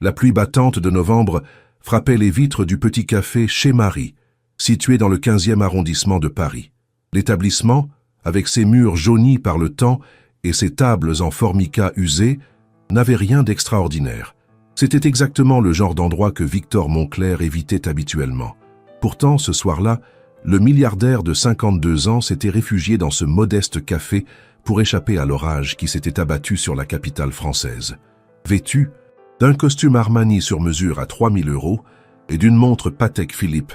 La pluie battante de novembre frappait les vitres du petit café Chez Marie, situé dans le 15e arrondissement de Paris. L'établissement, avec ses murs jaunis par le temps et ses tables en formica usé, n'avait rien d'extraordinaire. C'était exactement le genre d'endroit que Victor Moncler évitait habituellement. Pourtant, ce soir-là, le milliardaire de 52 ans s'était réfugié dans ce modeste café pour échapper à l'orage qui s'était abattu sur la capitale française. Vêtu d'un costume Armani sur mesure à 3000 € et d'une montre Patek Philippe,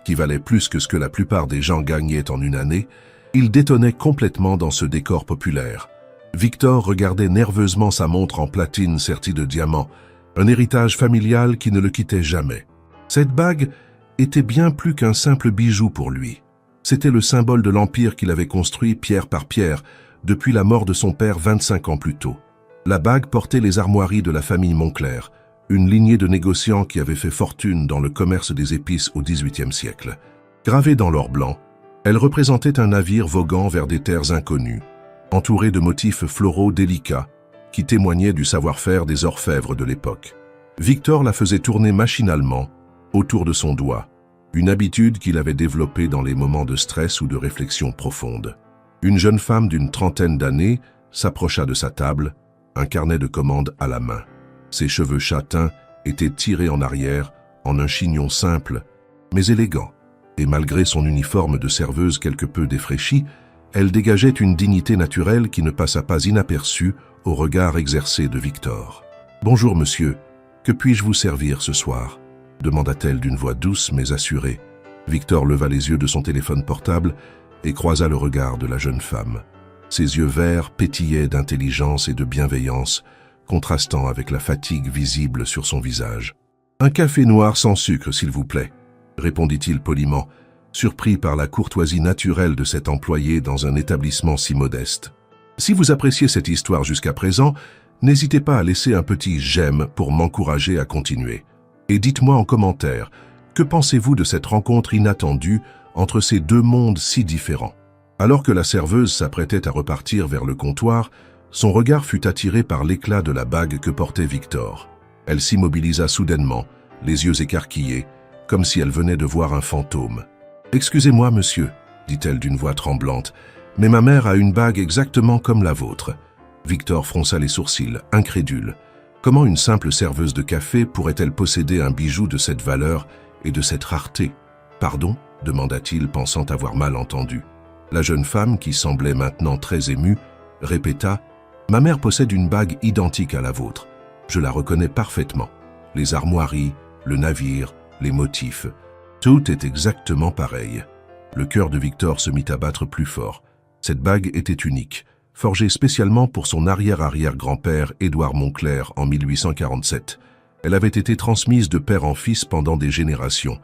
qui valait plus que ce que la plupart des gens gagnaient en une année, il détonnait complètement dans ce décor populaire. Victor regardait nerveusement sa montre en platine sertie de diamants, un héritage familial qui ne le quittait jamais. Cette bague était bien plus qu'un simple bijou pour lui. C'était le symbole de l'empire qu'il avait construit pierre par pierre depuis la mort de son père 25 ans plus tôt. La bague portait les armoiries de la famille Moncler, une lignée de négociants qui avait fait fortune dans le commerce des épices au XVIIIe siècle. Gravée dans l'or blanc, elle représentait un navire voguant vers des terres inconnues, entouré de motifs floraux délicats qui témoignaient du savoir-faire des orfèvres de l'époque. Victor la faisait tourner machinalement autour de son doigt, une habitude qu'il avait développée dans les moments de stress ou de réflexion profonde. Une jeune femme d'une trentaine d'années s'approcha de sa table, un carnet de commandes à la main. Ses cheveux châtains étaient tirés en arrière en un chignon simple, mais élégant, et malgré son uniforme de serveuse quelque peu défraîchi, elle dégageait une dignité naturelle qui ne passa pas inaperçue au regard exercé de Victor. « Bonjour monsieur, que puis-je vous servir ce soir ?» demanda-t-elle d'une voix douce mais assurée. Victor leva les yeux de son téléphone portable et croisa le regard de la jeune femme. Ses yeux verts pétillaient d'intelligence et de bienveillance, contrastant avec la fatigue visible sur son visage. « Un café noir sans sucre, s'il vous plaît », répondit-il poliment, surpris par la courtoisie naturelle de cet employé dans un établissement si modeste. « Si vous appréciez cette histoire jusqu'à présent, n'hésitez pas à laisser un petit « j'aime » pour m'encourager à continuer. Et dites-moi en commentaire, que pensez-vous de cette rencontre inattendue entre ces deux mondes si différents? Alors que la serveuse s'apprêtait à repartir vers le comptoir, son regard fut attiré par l'éclat de la bague que portait Victor. Elle s'immobilisa soudainement, les yeux écarquillés, comme si elle venait de voir un fantôme. « Excusez-moi, monsieur, » dit-elle d'une voix tremblante, « mais ma mère a une bague exactement comme la vôtre. » Victor fronça les sourcils, incrédule. Comment une simple serveuse de café pourrait-elle posséder un bijou de cette valeur et de cette rareté? « Pardon ?» demanda-t-il, pensant avoir mal entendu. La jeune femme, qui semblait maintenant très émue, répéta « Ma mère possède une bague identique à la vôtre. Je la reconnais parfaitement. Les armoiries, le navire, les motifs, tout est exactement pareil. » Le cœur de Victor se mit à battre plus fort. Cette bague était unique, forgée spécialement pour son arrière-arrière-grand-père Édouard Moncler en 1847. Elle avait été transmise de père en fils pendant des générations,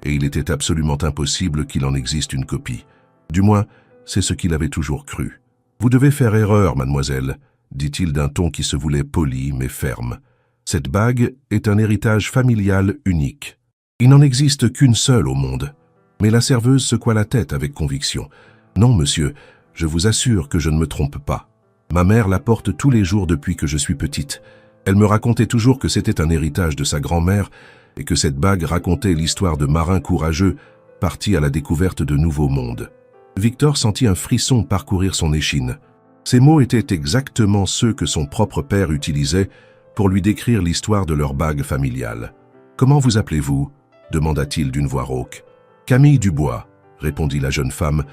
et il était absolument impossible qu'il en existe une copie. Du moins, c'est ce qu'il avait toujours cru. « Vous devez faire erreur, mademoiselle », dit-il d'un ton qui se voulait poli mais ferme. « Cette bague est un héritage familial unique. Il n'en existe qu'une seule au monde. » Mais la serveuse secoua la tête avec conviction. « Non, monsieur, je vous assure que je ne me trompe pas. Ma mère la porte tous les jours depuis que je suis petite. Elle me racontait toujours que c'était un héritage de sa grand-mère et que cette bague racontait l'histoire de marins courageux partis à la découverte de nouveaux mondes. » Victor sentit un frisson parcourir son échine. Ces mots étaient exactement ceux que son propre père utilisait pour lui décrire l'histoire de leur bague familiale. « Comment vous appelez-vous » demanda-t-il d'une voix rauque. « Camille Dubois » répondit la jeune femme,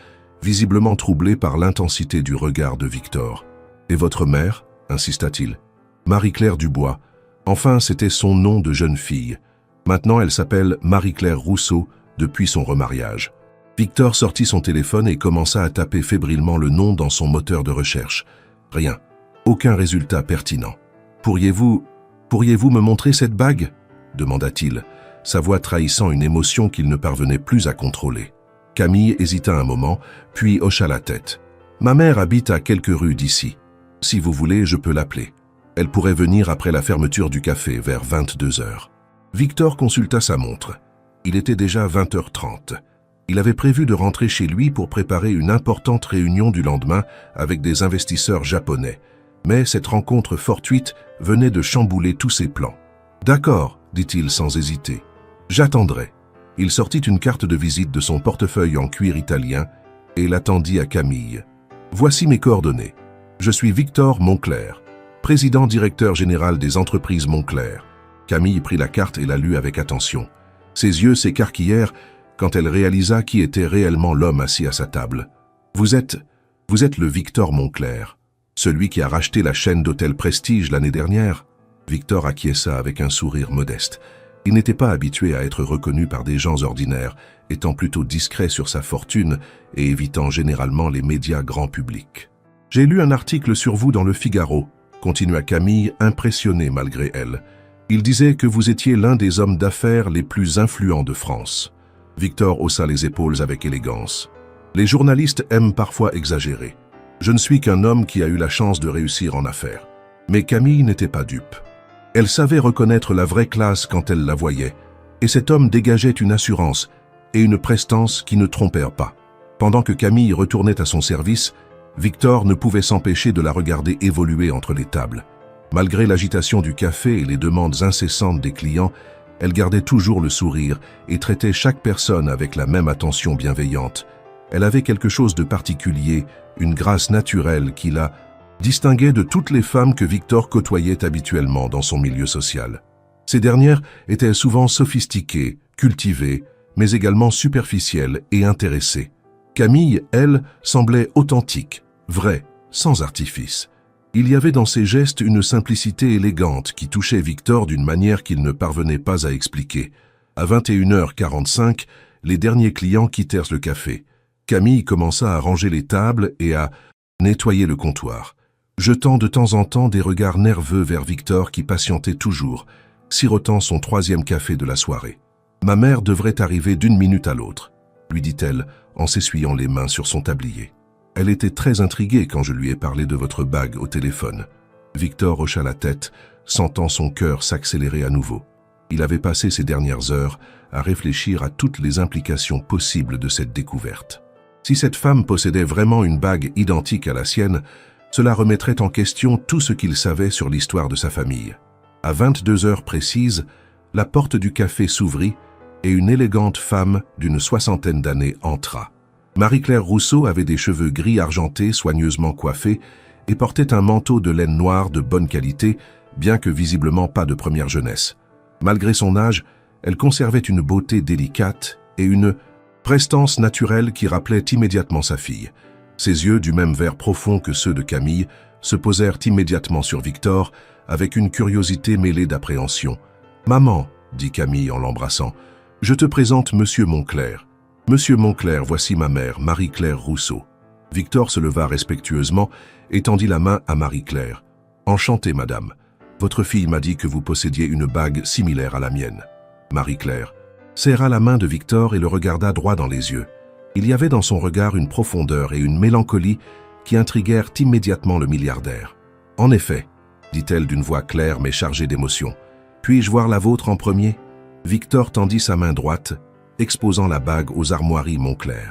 visiblement troublée par l'intensité du regard de Victor. « Et votre mère » insista-t-il. « Marie-Claire Dubois. Enfin, c'était son nom de jeune fille. Maintenant, elle s'appelle Marie-Claire Rousseau depuis son remariage. » Victor sortit son téléphone et commença à taper fébrilement le nom dans son moteur de recherche. Rien. Aucun résultat pertinent. « Pourriez-vous me montrer cette bague » demanda-t-il, sa voix trahissant une émotion qu'il ne parvenait plus à contrôler. Camille hésita un moment, puis hocha la tête. « Ma mère habite à quelques rues d'ici. Si vous voulez, je peux l'appeler. Elle pourrait venir après la fermeture du café, vers 22 h. » Victor consulta sa montre. Il était déjà 20 h 30. Il avait prévu de rentrer chez lui pour préparer une importante réunion du lendemain avec des investisseurs japonais. Mais cette rencontre fortuite venait de chambouler tous ses plans. D'accord, dit-il sans hésiter. J'attendrai. Il sortit une carte de visite de son portefeuille en cuir italien et la tendit à Camille. Voici mes coordonnées. Je suis Victor Moncler, président directeur général des entreprises Moncler. Camille prit la carte et la lut avec attention. Ses yeux s'écarquillèrent quand elle réalisa qui était réellement l'homme assis à sa table. Vous êtes le Victor Moncler, celui qui a racheté la chaîne d'hôtels Prestige l'année dernière. Victor acquiesça avec un sourire modeste. Il n'était pas habitué à être reconnu par des gens ordinaires, étant plutôt discret sur sa fortune et évitant généralement les médias grand public. « J'ai lu un article sur vous dans le Figaro », continua Camille, impressionnée malgré elle. « Il disait que vous étiez l'un des hommes d'affaires les plus influents de France. » Victor haussa les épaules avec élégance. « Les journalistes aiment parfois exagérer. Je ne suis qu'un homme qui a eu la chance de réussir en affaires. » Mais Camille n'était pas dupe. Elle savait reconnaître la vraie classe quand elle la voyait, et cet homme dégageait une assurance et une prestance qui ne trompèrent pas. Pendant que Camille retournait à son service, Victor ne pouvait s'empêcher de la regarder évoluer entre les tables. Malgré l'agitation du café et les demandes incessantes des clients, elle gardait toujours le sourire et traitait chaque personne avec la même attention bienveillante. Elle avait quelque chose de particulier, une grâce naturelle qui la distinguait de toutes les femmes que Victor côtoyait habituellement dans son milieu social. Ces dernières étaient souvent sophistiquées, cultivées, mais également superficielles et intéressées. Camille, elle, semblait authentique, vraie, sans artifice. Il y avait dans ses gestes une simplicité élégante qui touchait Victor d'une manière qu'il ne parvenait pas à expliquer. À 21h45, les derniers clients quittèrent le café. Camille commença à ranger les tables et à nettoyer le comptoir, jetant de temps en temps des regards nerveux vers Victor qui patientait toujours, sirotant son 3e café de la soirée. « Ma mère devrait arriver d'une minute à l'autre », lui dit-elle en s'essuyant les mains sur son tablier. « Elle était très intriguée quand je lui ai parlé de votre bague au téléphone. » Victor hocha la tête, sentant son cœur s'accélérer à nouveau. Il avait passé ces dernières heures à réfléchir à toutes les implications possibles de cette découverte. Si cette femme possédait vraiment une bague identique à la sienne, cela remettrait en question tout ce qu'il savait sur l'histoire de sa famille. À 22 heures précises, la porte du café s'ouvrit et une élégante femme d'une 60aine d'années entra. Marie-Claire Rousseau avait des cheveux gris argentés soigneusement coiffés et portait un manteau de laine noire de bonne qualité, bien que visiblement pas de première jeunesse. Malgré son âge, elle conservait une beauté délicate et une prestance naturelle qui rappelait immédiatement sa fille. Ses yeux, du même vert profond que ceux de Camille, se posèrent immédiatement sur Victor, avec une curiosité mêlée d'appréhension. « Maman, » dit Camille en l'embrassant, « je te présente Monsieur Moncler. Monsieur Moncler, voici ma mère, Marie-Claire Rousseau. » Victor se leva respectueusement et tendit la main à Marie-Claire. « Enchantée, madame. Votre fille m'a dit que vous possédiez une bague similaire à la mienne. » Marie-Claire serra la main de Victor et le regarda droit dans les yeux. Il y avait dans son regard une profondeur et une mélancolie qui intriguèrent immédiatement le milliardaire. « En effet, » dit-elle d'une voix claire mais chargée d'émotion. « Puis-je voir la vôtre en premier ?» Victor tendit sa main droite, exposant la bague aux armoiries Moncler.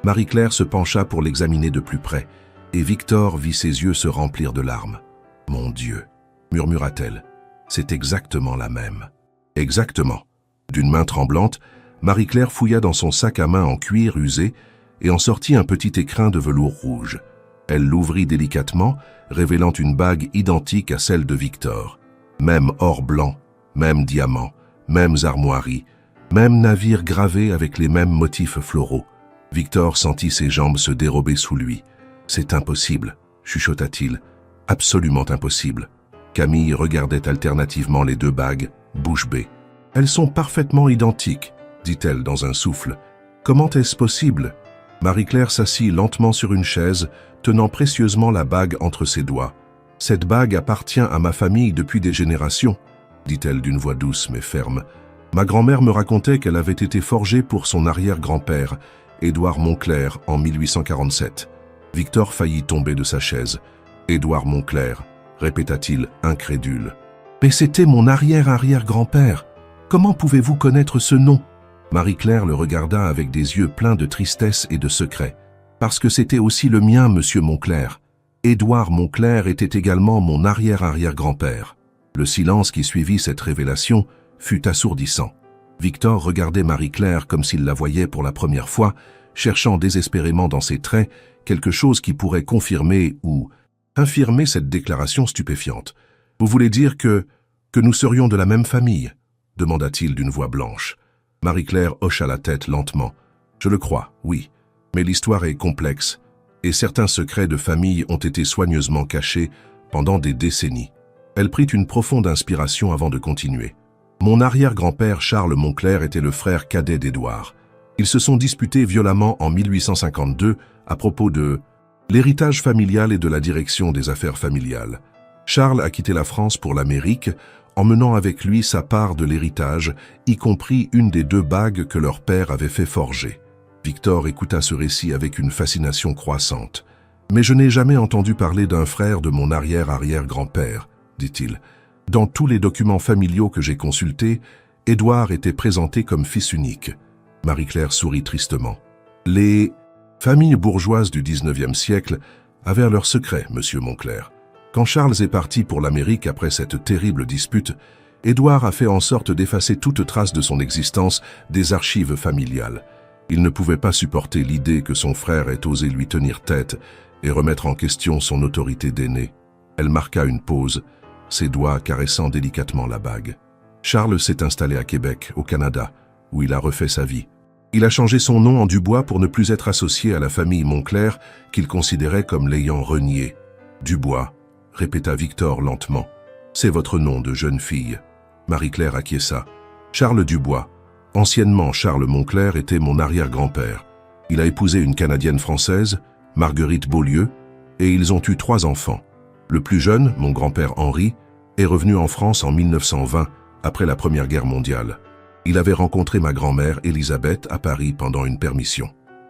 Marie-Claire se pencha pour l'examiner de plus près, et Victor vit ses yeux se remplir de larmes. « Mon Dieu !» murmura-t-elle. « C'est exactement la même. » « Exactement. » D'une main tremblante, Marie-Claire fouilla dans son sac à main en cuir usé et en sortit un petit écrin de velours rouge. Elle l'ouvrit délicatement, révélant une bague identique à celle de Victor. Même or blanc, même diamant, mêmes armoiries, même navire gravé avec les mêmes motifs floraux. Victor sentit ses jambes se dérober sous lui. « C'est impossible », chuchota-t-il. « Absolument impossible. » Camille regardait alternativement les 2 bagues, bouche bée. « Elles sont parfaitement identiques, » dit-elle dans un souffle. « Comment est-ce possible ?» Marie-Claire s'assit lentement sur une chaise, tenant précieusement la bague entre ses doigts. « Cette bague appartient à ma famille depuis des générations, » dit-elle d'une voix douce mais ferme. « Ma grand-mère me racontait qu'elle avait été forgée pour son arrière-grand-père, Édouard Moncler, en 1847. » Victor faillit tomber de sa chaise. « Édouard Moncler » répéta-t-il, incrédule. « Mais c'était mon arrière-arrière-grand-père. Comment pouvez-vous connaître ce nom ?» Marie-Claire le regarda avec des yeux pleins de tristesse et de secret. « Parce que c'était aussi le mien, monsieur Moncler. Édouard Moncler était également mon arrière-arrière-grand-père. » Le silence qui suivit cette révélation fut assourdissant. Victor regardait Marie-Claire comme s'il la voyait pour la première fois, cherchant désespérément dans ses traits quelque chose qui pourrait confirmer ou infirmer cette déclaration stupéfiante. « Vous voulez dire que nous serions de la même famille ?» demanda-t-il d'une voix blanche. Marie-Claire hocha la tête lentement. « Je le crois, oui, mais l'histoire est complexe, et certains secrets de famille ont été soigneusement cachés pendant des décennies. » Elle prit une profonde inspiration avant de continuer. « Mon arrière-grand-père Charles Moncler était le frère cadet d'Édouard. Ils se sont disputés violemment en 1852 à propos de l'héritage familial et de la direction des affaires familiales. Charles a quitté la France pour l'Amérique, emmenant avec lui sa part de l'héritage, y compris une des 2 bagues que leur père avait fait forger. » Victor écouta ce récit avec une fascination croissante. « Mais je n'ai jamais entendu parler d'un frère de mon arrière-arrière-grand-père, dit-il. Dans tous les documents familiaux que j'ai consultés, Édouard était présenté comme fils unique. » Marie-Claire sourit tristement. « Les familles bourgeoises du XIXe siècle avaient leurs secrets, monsieur Moncler. Quand Charles est parti pour l'Amérique après cette terrible dispute, Édouard a fait en sorte d'effacer toute trace de son existence des archives familiales. Il ne pouvait pas supporter l'idée que son frère ait osé lui tenir tête et remettre en question son autorité d'aîné. » Elle marqua une pause, ses doigts caressant délicatement la bague. Charles s'est installé à Québec, au Canada, où il a refait sa vie. Il a changé son nom en Dubois pour ne plus être associé à la famille Moncler qu'il considérait comme l'ayant renié. « Dubois », répéta Victor lentement. « C'est votre nom de jeune fille. » Marie-Claire acquiesça. « Charles Dubois, anciennement Charles Moncler, était mon arrière-grand-père. Il a épousé une Canadienne française, Marguerite Beaulieu, et ils ont eu 3 enfants. Le plus jeune, mon grand-père Henri, est revenu en France en 1920, après la Première Guerre mondiale. Il avait rencontré ma grand-mère Élisabeth à Paris pendant une permission. »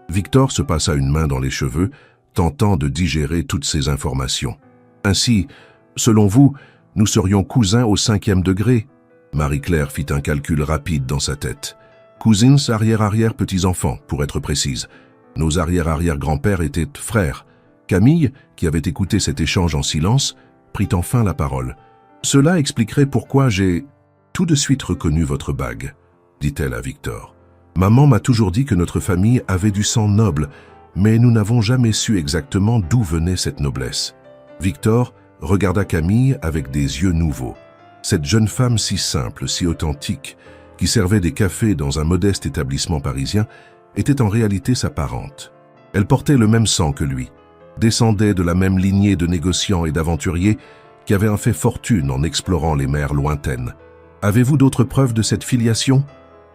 Victor se passa une main dans les cheveux, tentant de digérer toutes ces informations. « Ainsi, selon vous, nous serions cousins au 5e degré ?» Marie-Claire fit un calcul rapide dans sa tête. « Cousins arrière-arrière-petits-enfants, pour être précise. Nos arrière-arrière-grands-pères étaient frères. » Camille, qui avait écouté cet échange en silence, prit enfin la parole. « Cela expliquerait pourquoi j'ai tout de suite reconnu votre bague, » dit-elle à Victor. « Maman m'a toujours dit que notre famille avait du sang noble, mais nous n'avons jamais su exactement d'où venait cette noblesse. » Victor regarda Camille avec des yeux nouveaux. Cette jeune femme si simple, si authentique, qui servait des cafés dans un modeste établissement parisien, était en réalité sa parente. Elle portait le même sang que lui, descendait de la même lignée de négociants et d'aventuriers qui avaient fait fortune en explorant les mers lointaines. « Avez-vous d'autres preuves de cette filiation ?»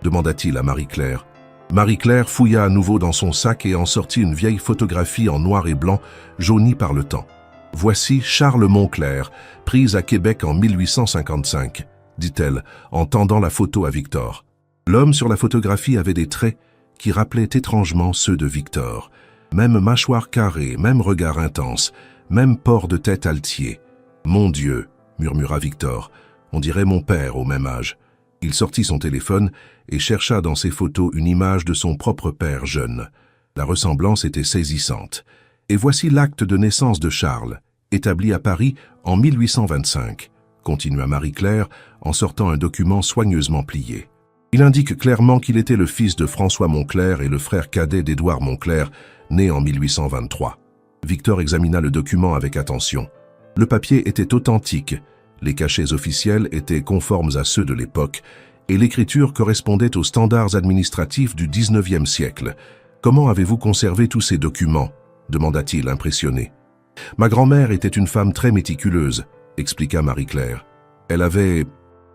demanda-t-il à Marie-Claire. Marie-Claire fouilla à nouveau dans son sac et en sortit une vieille photographie en noir et blanc, jaunie par le temps. « Voici Charles Moncler, prise à Québec en 1855, » dit-elle, en tendant la photo à Victor. L'homme sur la photographie avait des traits qui rappelaient étrangement ceux de Victor. Même mâchoire carrée, même regard intense, même port de tête altier. « Mon Dieu !» murmura Victor. « On dirait mon père au même âge. » Il sortit son téléphone et chercha dans ses photos une image de son propre père jeune. La ressemblance était saisissante. Et voici l'acte de naissance de Charles, établi à Paris en 1825, continua Marie-Claire en sortant un document soigneusement plié. Il indique clairement qu'il était le fils de François Moncler et le frère cadet d'Édouard Moncler, né en 1823. Victor examina le document avec attention. Le papier était authentique, les cachets officiels étaient conformes à ceux de l'époque, et l'écriture correspondait aux standards administratifs du XIXe siècle. « Comment avez-vous conservé tous ces documents ?» demanda-t-il impressionné. « Ma grand-mère était une femme très méticuleuse, » expliqua Marie-Claire. Elle avait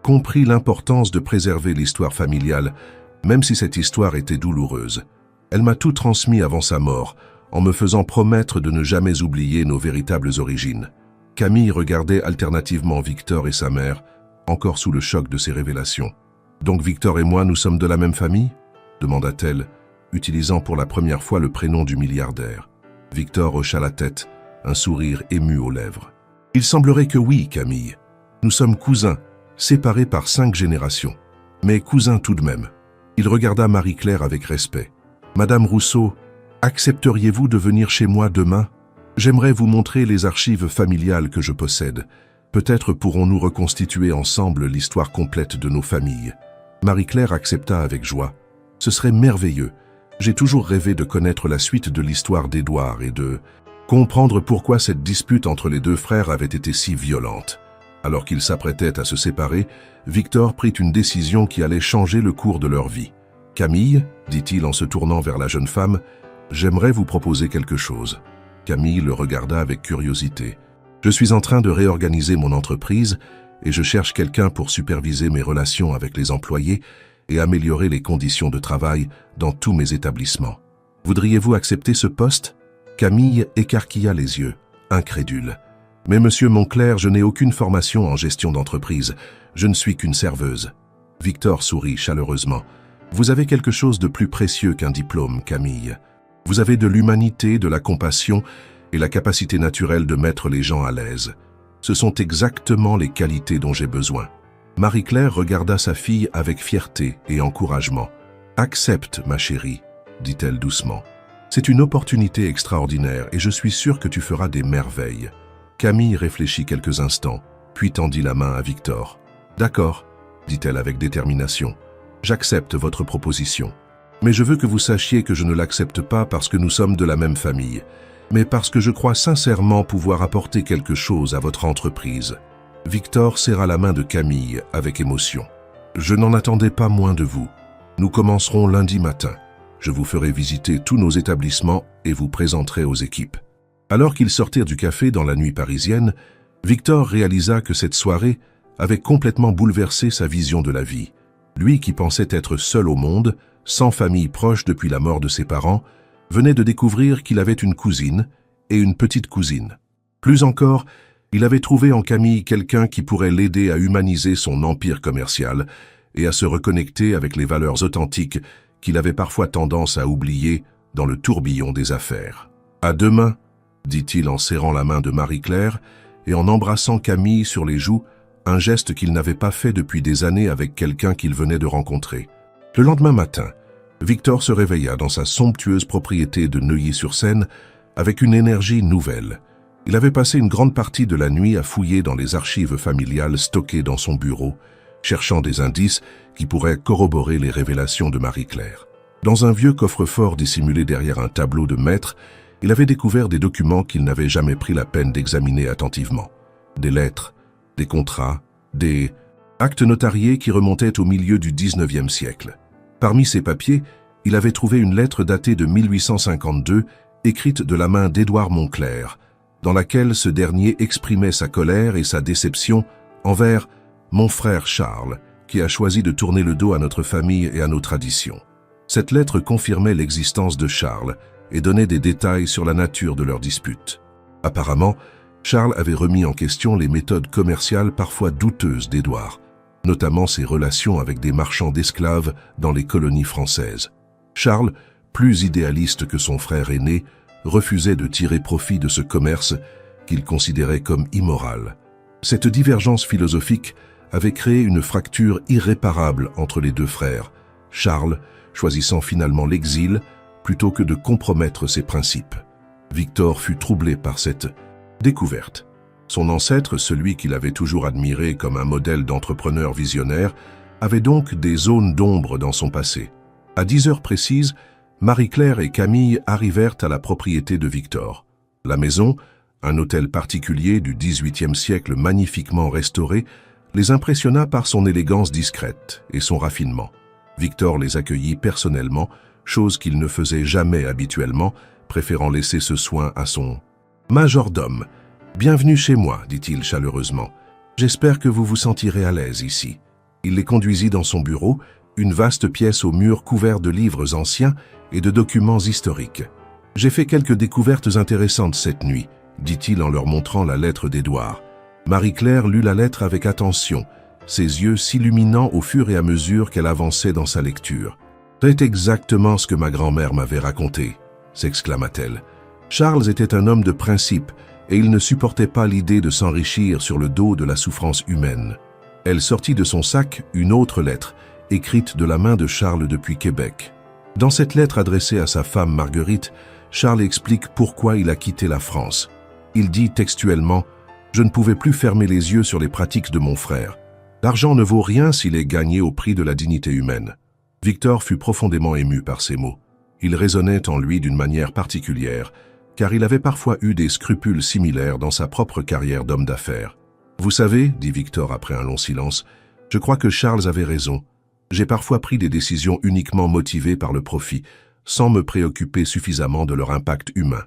compris l'importance de préserver l'histoire familiale, même si cette histoire était douloureuse. Elle m'a tout transmis avant sa mort, en me faisant promettre de ne jamais oublier nos véritables origines. Camille regardait alternativement Victor et sa mère, encore sous le choc de ces révélations. « Donc Victor et moi, nous sommes de la même famille ?» demanda-t-elle, utilisant pour la première fois le prénom du milliardaire. Victor hocha la tête, un sourire ému aux lèvres. « Il semblerait que oui, Camille. Nous sommes cousins, séparés par 5 générations. Mais cousins tout de même. » Il regarda Marie-Claire avec respect. « Madame Rousseau, accepteriez-vous de venir chez moi demain ? J'aimerais vous montrer les archives familiales que je possède. Peut-être pourrons-nous reconstituer ensemble l'histoire complète de nos familles. » Marie-Claire accepta avec joie. « Ce serait merveilleux. J'ai toujours rêvé de connaître la suite de l'histoire d'Édouard et de comprendre pourquoi cette dispute entre les deux frères avait été si violente. » Alors qu'ils s'apprêtaient à se séparer, Victor prit une décision qui allait changer le cours de leur vie. « Camille, dit-il en se tournant vers la jeune femme, j'aimerais vous proposer quelque chose. » Camille le regarda avec curiosité. « Je suis en train de réorganiser mon entreprise et je cherche quelqu'un pour superviser mes relations avec les employés et améliorer les conditions de travail dans tous mes établissements. Voudriez-vous accepter ce poste ?» Camille écarquilla les yeux, incrédule. « Mais monsieur Monclerc, je n'ai aucune formation en gestion d'entreprise. Je ne suis qu'une serveuse. » Victor sourit chaleureusement. « Vous avez quelque chose de plus précieux qu'un diplôme, Camille. Vous avez de l'humanité, de la compassion et la capacité naturelle de mettre les gens à l'aise. Ce sont exactement les qualités dont j'ai besoin. » Marie-Claire regarda sa fille avec fierté et encouragement. « Accepte, ma chérie, » dit-elle doucement. « C'est une opportunité extraordinaire et je suis sûre que tu feras des merveilles. » Camille réfléchit quelques instants, puis tendit la main à Victor. « D'accord, » dit-elle avec détermination. « J'accepte votre proposition. Mais je veux que vous sachiez que je ne l'accepte pas parce que nous sommes de la même famille, mais parce que je crois sincèrement pouvoir apporter quelque chose à votre entreprise. » Victor serra la main de Camille avec émotion. « Je n'en attendais pas moins de vous. Nous commencerons lundi matin. Je vous ferai visiter tous nos établissements et vous présenterai aux équipes. » Alors qu'ils sortirent du café dans la nuit parisienne, Victor réalisa que cette soirée avait complètement bouleversé sa vision de la vie. Lui qui pensait être seul au monde, sans famille proche depuis la mort de ses parents, venait de découvrir qu'il avait une cousine et une petite cousine. Plus encore, il avait trouvé en Camille quelqu'un qui pourrait l'aider à humaniser son empire commercial et à se reconnecter avec les valeurs authentiques qu'il avait parfois tendance à oublier dans le tourbillon des affaires. « À demain », dit-il en serrant la main de Marie-Claire et en embrassant Camille sur les joues, un geste qu'il n'avait pas fait depuis des années avec quelqu'un qu'il venait de rencontrer. Le lendemain matin, Victor se réveilla dans sa somptueuse propriété de Neuilly-sur-Seine avec une énergie nouvelle. Il avait passé une grande partie de la nuit à fouiller dans les archives familiales stockées dans son bureau, cherchant des indices qui pourraient corroborer les révélations de Marie-Claire. Dans un vieux coffre-fort dissimulé derrière un tableau de maître, il avait découvert des documents qu'il n'avait jamais pris la peine d'examiner attentivement. Des lettres, des contrats, des actes notariés qui remontaient au milieu du XIXe siècle. Parmi ces papiers, il avait trouvé une lettre datée de 1852, écrite de la main d'Édouard Monclerc, dans laquelle ce dernier exprimait sa colère et sa déception envers « mon frère Charles », qui a choisi de tourner le dos à notre famille et à nos traditions. Cette lettre confirmait l'existence de Charles et donnait des détails sur la nature de leur dispute. Apparemment, Charles avait remis en question les méthodes commerciales parfois douteuses d'Édouard, notamment ses relations avec des marchands d'esclaves dans les colonies françaises. Charles, plus idéaliste que son frère aîné, refusait de tirer profit de ce commerce qu'il considérait comme immoral. Cette divergence philosophique avait créé une fracture irréparable entre les deux frères, Charles choisissant finalement l'exil plutôt que de compromettre ses principes. Victor fut troublé par cette découverte. Son ancêtre, celui qu'il avait toujours admiré comme un modèle d'entrepreneur visionnaire, avait donc des zones d'ombre dans son passé. À 10 heures précises, Marie-Claire et Camille arrivèrent à la propriété de Victor. La maison, un hôtel particulier du XVIIIe siècle magnifiquement restauré, les impressionna par son élégance discrète et son raffinement. Victor les accueillit personnellement, chose qu'il ne faisait jamais habituellement, préférant laisser ce soin à son majordome. « Bienvenue chez moi, dit-il chaleureusement. J'espère que vous vous sentirez à l'aise ici. » Il les conduisit dans son bureau, une vaste pièce aux murs couverts de livres anciens et de documents historiques. « J'ai fait quelques découvertes intéressantes cette nuit, » dit-il en leur montrant la lettre d'Édouard. Marie-Claire lut la lettre avec attention, ses yeux s'illuminant au fur et à mesure qu'elle avançait dans sa lecture. « C'est exactement ce que ma grand-mère m'avait raconté, » s'exclama-t-elle. Charles était un homme de principe et il ne supportait pas l'idée de s'enrichir sur le dos de la souffrance humaine. Elle sortit de son sac une autre lettre, écrite de la main de Charles depuis Québec. Dans cette lettre adressée à sa femme Marguerite, Charles explique pourquoi il a quitté la France. Il dit textuellement « Je ne pouvais plus fermer les yeux sur les pratiques de mon frère. L'argent ne vaut rien s'il est gagné au prix de la dignité humaine. Victor fut profondément ému par ces mots. Ils résonnaient en lui d'une manière particulière, car il avait parfois eu des scrupules similaires dans sa propre carrière d'homme d'affaires. « Vous savez, dit Victor après un long silence, je crois que Charles avait raison. J'ai parfois pris des décisions uniquement motivées par le profit, sans me préoccuper suffisamment de leur impact humain. »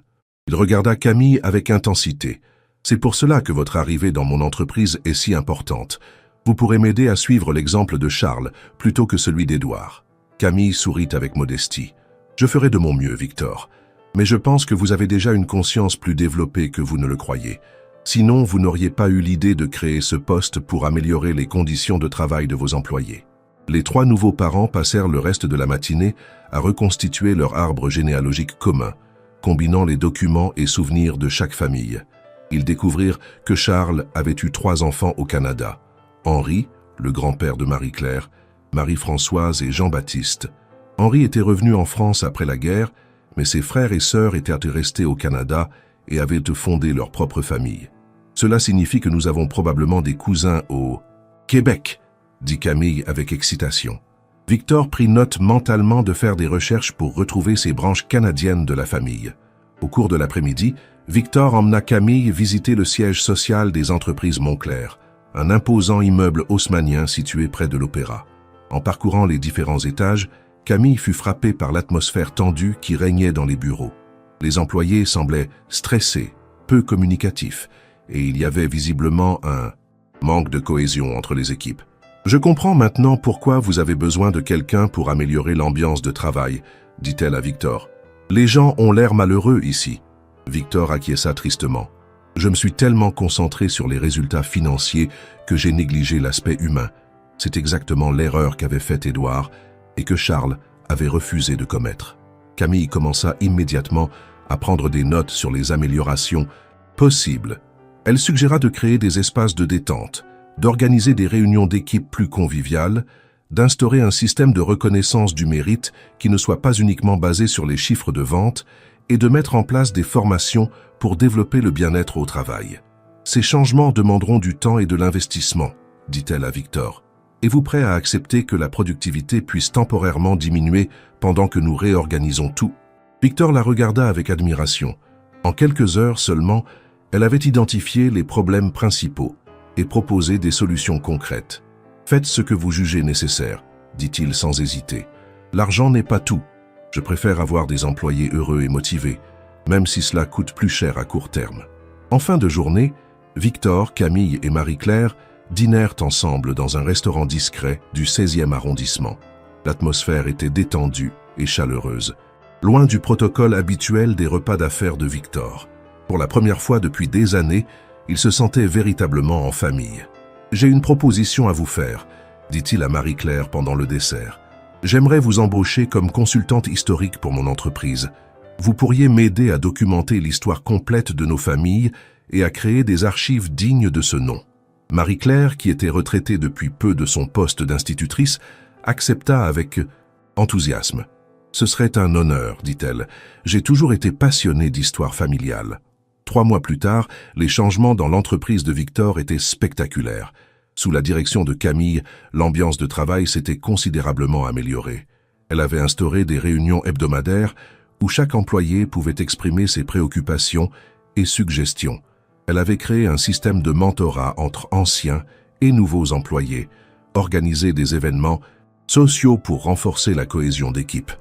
Il regarda Camille avec intensité. « C'est pour cela que votre arrivée dans mon entreprise est si importante. Vous pourrez m'aider à suivre l'exemple de Charles plutôt que celui d'Édouard. » Camille sourit avec modestie. « Je ferai de mon mieux, Victor. Mais je pense que vous avez déjà une conscience plus développée que vous ne le croyez. Sinon, vous n'auriez pas eu l'idée de créer ce poste pour améliorer les conditions de travail de vos employés. » Les 3 nouveaux parents passèrent le reste de la matinée à reconstituer leur arbre généalogique commun, combinant les documents et souvenirs de chaque famille. Ils découvrirent que Charles avait eu 3 enfants au Canada. Henri, le grand-père de Marie-Claire, Marie-Françoise et Jean-Baptiste. Henri était revenu en France après la guerre, mais ses frères et sœurs étaient restés au Canada et avaient fondé leur propre famille. Cela signifie que nous avons probablement des cousins au Québec, dit Camille avec excitation. Victor prit note mentalement de faire des recherches pour retrouver ces branches canadiennes de la famille. Au cours de l'après-midi, Victor emmena Camille visiter le siège social des entreprises Montclair, un imposant immeuble haussmannien situé près de l'Opéra. En parcourant les différents étages, Camille fut frappée par l'atmosphère tendue qui régnait dans les bureaux. Les employés semblaient stressés, peu communicatifs, et il y avait visiblement un manque de cohésion entre les équipes. « Je comprends maintenant pourquoi vous avez besoin de quelqu'un pour améliorer l'ambiance de travail, » dit-elle à Victor. « Les gens ont l'air malheureux ici. » Victor acquiesça tristement. « Je me suis tellement concentré sur les résultats financiers que j'ai négligé l'aspect humain. C'est exactement l'erreur qu'avait faite Édouard et que Charles avait refusé de commettre. » Camille commença immédiatement à prendre des notes sur les améliorations possibles. Elle suggéra de créer des espaces de détente, d'organiser des réunions d'équipe plus conviviales, d'instaurer un système de reconnaissance du mérite qui ne soit pas uniquement basé sur les chiffres de vente et de mettre en place des formations pour développer le bien-être au travail. « Ces changements demanderont du temps et de l'investissement, » dit-elle à Victor. « Êtes-vous prêt à accepter que la productivité puisse temporairement diminuer pendant que nous réorganisons tout ?» Victor la regarda avec admiration. En quelques heures seulement, elle avait identifié les problèmes principaux et proposé des solutions concrètes. « Faites ce que vous jugez nécessaire, » dit-il sans hésiter. « L'argent n'est pas tout. Je préfère avoir des employés heureux et motivés, même si cela coûte plus cher à court terme. » En fin de journée, Victor, Camille et Marie-Claire dînèrent ensemble dans un restaurant discret du 16e arrondissement. L'atmosphère était détendue et chaleureuse, loin du protocole habituel des repas d'affaires de Victor. Pour la première fois depuis des années, il se sentait véritablement en famille. « J'ai une proposition à vous faire, » dit-il à Marie-Claire pendant le dessert. « J'aimerais vous embaucher comme consultante historique pour mon entreprise. Vous pourriez m'aider à documenter l'histoire complète de nos familles et à créer des archives dignes de ce nom. » Marie-Claire, qui était retraitée depuis peu de son poste d'institutrice, accepta avec enthousiasme. « Ce serait un honneur, dit-elle. J'ai toujours été passionnée d'histoire familiale. » 3 mois plus tard, les changements dans l'entreprise de Victor étaient spectaculaires. Sous la direction de Camille, l'ambiance de travail s'était considérablement améliorée. Elle avait instauré des réunions hebdomadaires où chaque employé pouvait exprimer ses préoccupations et suggestions. Elle avait créé un système de mentorat entre anciens et nouveaux employés, organisé des événements sociaux pour renforcer la cohésion d'équipe,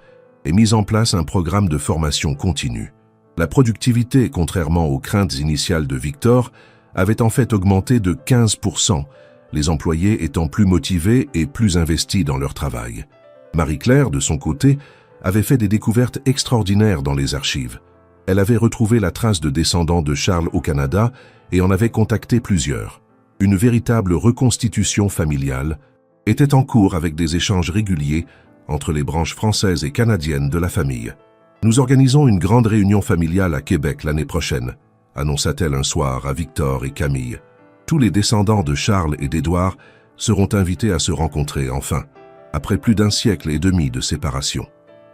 et mis en place un programme de formation continue. La productivité, contrairement aux craintes initiales de Victor, avait en fait augmenté de 15%, les employés étant plus motivés et plus investis dans leur travail. Marie-Claire, de son côté, avait fait des découvertes extraordinaires dans les archives. Elle avait retrouvé la trace de descendants de Charles au Canada et en avait contacté plusieurs. Une véritable reconstitution familiale était en cours avec des échanges réguliers entre les branches françaises et canadiennes de la famille. « Nous organisons une grande réunion familiale à Québec l'année prochaine », annonça-t-elle un soir à Victor et Camille. « Tous les descendants de Charles et d'Édouard seront invités à se rencontrer enfin, après plus d'1 siècle et demi de séparation. »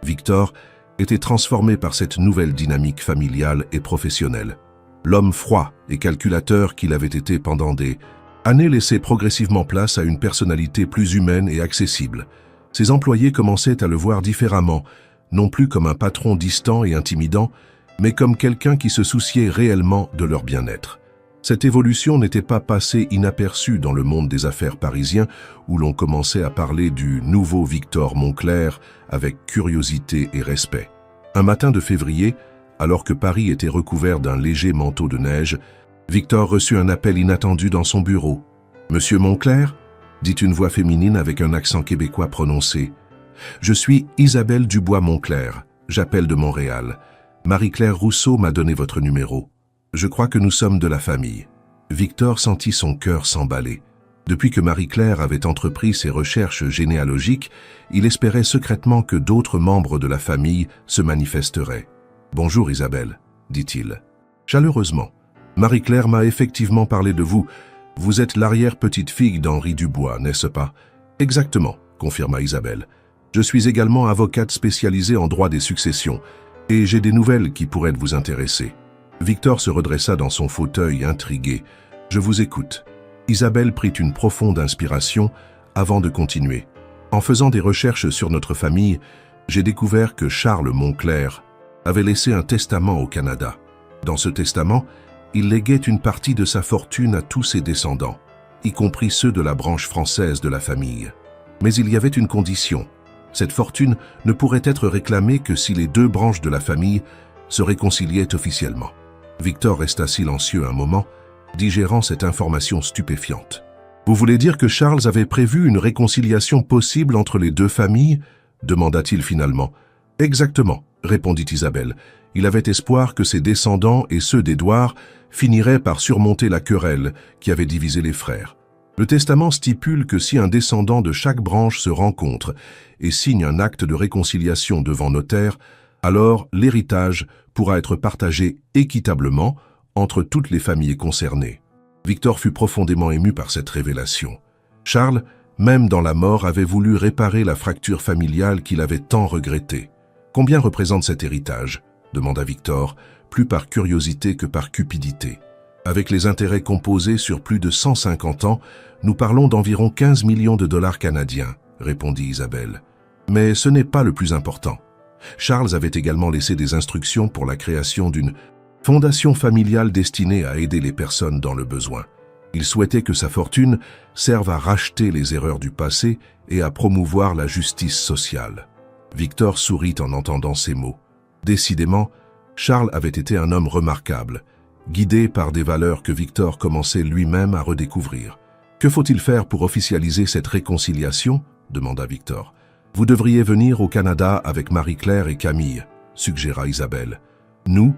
Victor était transformé par cette nouvelle dynamique familiale et professionnelle. L'homme froid et calculateur qu'il avait été pendant des années laissait progressivement place à une personnalité plus humaine et accessible. Ses employés commençaient à le voir différemment, non plus comme un patron distant et intimidant, mais comme quelqu'un qui se souciait réellement de leur bien-être. Cette évolution n'était pas passée inaperçue dans le monde des affaires parisien, où l'on commençait à parler du nouveau Victor Moncler avec curiosité et respect. Un matin de février, alors que Paris était recouvert d'un léger manteau de neige, Victor reçut un appel inattendu dans son bureau. « Monsieur Moncler ?» dit une voix féminine avec un accent québécois prononcé. « Je suis Isabelle Dubois-Moncler, j'appelle de Montréal. Marie-Claire Rousseau m'a donné votre numéro. Je crois que nous sommes de la famille. » Victor sentit son cœur s'emballer. Depuis que Marie-Claire avait entrepris ses recherches généalogiques, il espérait secrètement que d'autres membres de la famille se manifesteraient. « Bonjour Isabelle, » dit-il. Chaleureusement. « Marie-Claire m'a effectivement parlé de vous. Vous êtes l'arrière-petite-fille d'Henri Dubois, n'est-ce pas ?»« Exactement, » confirma Isabelle. « Je suis également avocate spécialisée en droit des successions, et j'ai des nouvelles qui pourraient vous intéresser. » Victor se redressa dans son fauteuil, intrigué. « Je vous écoute. » Isabelle prit une profonde inspiration avant de continuer. « En faisant des recherches sur notre famille, j'ai découvert que Charles Moncler avait laissé un testament au Canada. Dans ce testament, il léguait une partie de sa fortune à tous ses descendants, y compris ceux de la branche française de la famille. Mais il y avait une condition. Cette fortune ne pourrait être réclamée que si les deux branches de la famille se réconciliaient officiellement. Victor resta silencieux un moment, digérant cette information stupéfiante. « Vous voulez dire que Charles avait prévu une réconciliation possible entre les deux familles ?» demanda-t-il finalement. « Exactement, » répondit Isabelle. « Il avait espoir que ses descendants et ceux d'Édouard finiraient par surmonter la querelle qui avait divisé les frères. Le testament stipule que si un descendant de chaque branche se rencontre et signe un acte de réconciliation devant notaire, alors l'héritage pourra être partagé équitablement entre toutes les familles concernées. » Victor fut profondément ému par cette révélation. Charles, même dans la mort, avait voulu réparer la fracture familiale qu'il avait tant regrettée. « Combien représente cet héritage ?» demanda Victor, plus par curiosité que par cupidité. « Avec les intérêts composés sur plus de 150 ans, nous parlons d'environ 15 millions de dollars canadiens, » répondit Isabelle. « Mais ce n'est pas le plus important. Charles avait également laissé des instructions pour la création d'une fondation familiale destinée à aider les personnes dans le besoin. Il souhaitait que sa fortune serve à racheter les erreurs du passé et à promouvoir la justice sociale. » Victor sourit en entendant ces mots. Décidément, Charles avait été un homme remarquable, guidé par des valeurs que Victor commençait lui-même à redécouvrir. « Que faut-il faire pour officialiser cette réconciliation ?» demanda Victor. « Vous devriez venir au Canada avec Marie-Claire et Camille, » suggéra Isabelle. « Nous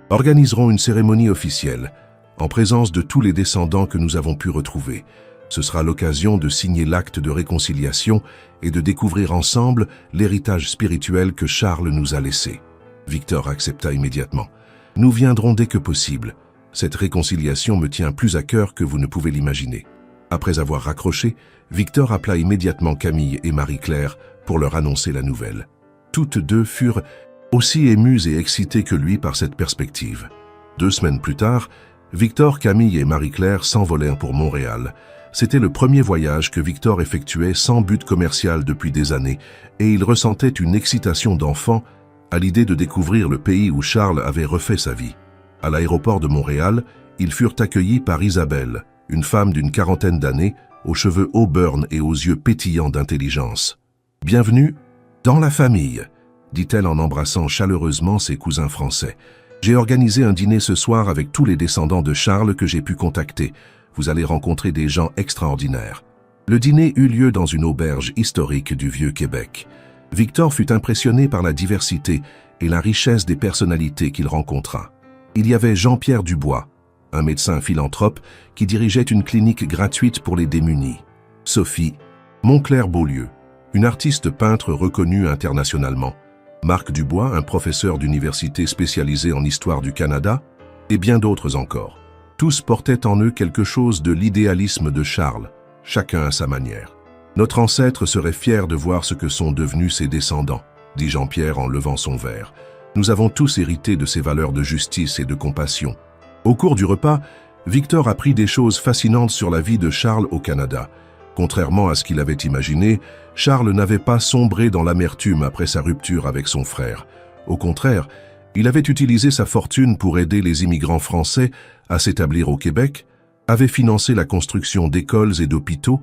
organiserons une cérémonie officielle, en présence de tous les descendants que nous avons pu retrouver. Ce sera l'occasion de signer l'acte de réconciliation et de découvrir ensemble l'héritage spirituel que Charles nous a laissé. » Victor accepta immédiatement. « Nous viendrons dès que possible. Cette réconciliation me tient plus à cœur que vous ne pouvez l'imaginer. » Après avoir raccroché, Victor appela immédiatement Camille et Marie-Claire pour leur annoncer la nouvelle. Toutes deux furent aussi émues et excitées que lui par cette perspective. 2 semaines plus tard, Victor, Camille et Marie-Claire s'envolèrent pour Montréal. C'était le premier voyage que Victor effectuait sans but commercial depuis des années, et il ressentait une excitation d'enfant à l'idée de découvrir le pays où Charles avait refait sa vie. À l'aéroport de Montréal, ils furent accueillis par Isabelle, une femme d'une 40aine d'années, aux cheveux auburn et aux yeux pétillants d'intelligence. « Bienvenue dans la famille », dit-elle en embrassant chaleureusement ses cousins français. « J'ai organisé un dîner ce soir avec tous les descendants de Charles que j'ai pu contacter. Vous allez rencontrer des gens extraordinaires. » Le dîner eut lieu dans une auberge historique du Vieux-Québec. Victor fut impressionné par la diversité et la richesse des personnalités qu'il rencontra. Il y avait Jean-Pierre Dubois, un médecin philanthrope qui dirigeait une clinique gratuite pour les démunis. Sophie Moncler-Beaulieu, une artiste peintre reconnue internationalement. Marc Dubois, un professeur d'université spécialisé en histoire du Canada, et bien d'autres encore. Tous portaient en eux quelque chose de l'idéalisme de Charles, chacun à sa manière. « Notre ancêtre serait fier de voir ce que sont devenus ses descendants, » dit Jean-Pierre en levant son verre. « Nous avons tous hérité de ces valeurs de justice et de compassion. Au cours du repas, Victor apprit des choses fascinantes sur la vie de Charles au Canada. Contrairement à ce qu'il avait imaginé, Charles n'avait pas sombré dans l'amertume après sa rupture avec son frère. Au contraire, il avait utilisé sa fortune pour aider les immigrants français à s'établir au Québec, avait financé la construction d'écoles et d'hôpitaux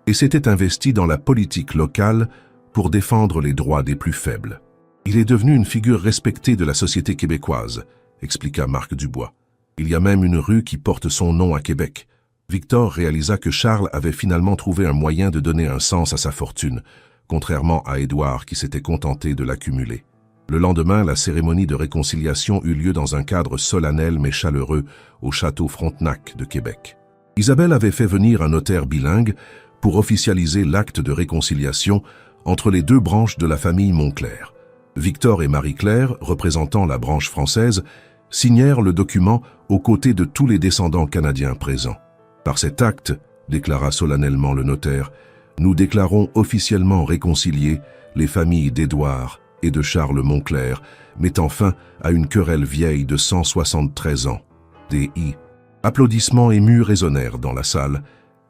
et s'était investi dans la politique locale pour défendre les droits des plus faibles. Il est devenu une figure respectée de la société québécoise, expliqua Marc Dubois. Il y a même une rue qui porte son nom à Québec. Victor réalisa que Charles avait finalement trouvé un moyen de donner un sens à sa fortune, contrairement à Édouard qui s'était contenté de l'accumuler. Le lendemain, la cérémonie de réconciliation eut lieu dans un cadre solennel mais chaleureux au château Frontenac de Québec. Isabelle avait fait venir un notaire bilingue pour officialiser l'acte de réconciliation entre les deux branches de la famille Monclerc. Victor et Marie-Claire, représentant la branche française, signèrent le document aux côtés de tous les descendants canadiens présents. Par cet acte, déclara solennellement le notaire, nous déclarons officiellement réconciliés les familles d'Édouard et de Charles Monclerc, mettant fin à une querelle vieille de 173 ans. D.I. Applaudissements émus résonnèrent dans la salle,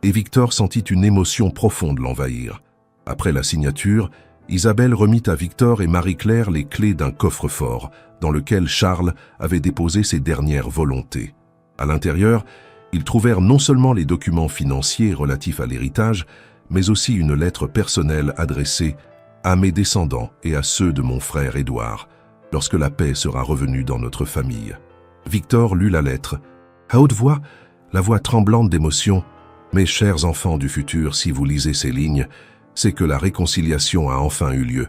et Victor sentit une émotion profonde l'envahir. Après la signature, Isabelle remit à Victor et Marie-Claire les clés d'un coffre-fort, dans lequel Charles avait déposé ses dernières volontés. À l'intérieur, ils trouvèrent non seulement les documents financiers relatifs à l'héritage, mais aussi une lettre personnelle adressée à mes descendants et à ceux de mon frère Édouard, lorsque la paix sera revenue dans notre famille. Victor lut la lettre. À haute voix, la voix tremblante d'émotion, « Mes chers enfants du futur, si vous lisez ces lignes, c'est que la réconciliation a enfin eu lieu.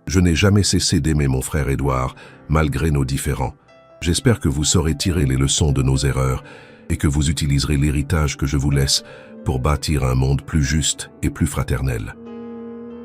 Je n'ai jamais cessé d'aimer mon frère Édouard, malgré nos différends. J'espère que vous saurez tirer les leçons de nos erreurs et que vous utiliserez l'héritage que je vous laisse pour bâtir un monde plus juste et plus fraternel. »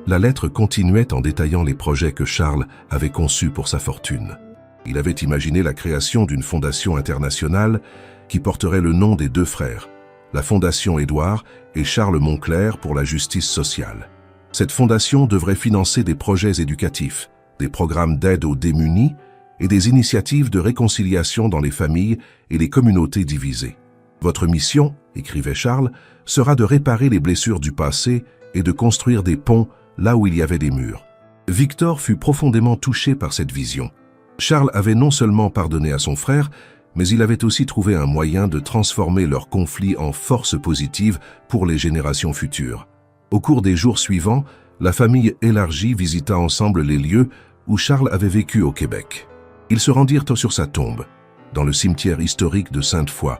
La lettre continuait en détaillant les projets que Charles avait conçus pour sa fortune. Il avait imaginé la création d'une fondation internationale qui porterait le nom des deux frères, la Fondation Édouard et Charles Monclerc pour la justice sociale. Cette fondation devrait financer des projets éducatifs, des programmes d'aide aux démunis et des initiatives de réconciliation dans les familles et les communautés divisées. Votre mission, écrivait Charles, sera de réparer les blessures du passé et de construire des ponts là où il y avait des murs. Victor fut profondément touché par cette vision. Charles avait non seulement pardonné à son frère, mais il avait aussi trouvé un moyen de transformer leur conflit en force positive pour les générations futures. Au cours des jours suivants, la famille élargie visita ensemble les lieux où Charles avait vécu au Québec. Ils se rendirent sur sa tombe, dans le cimetière historique de Sainte-Foy,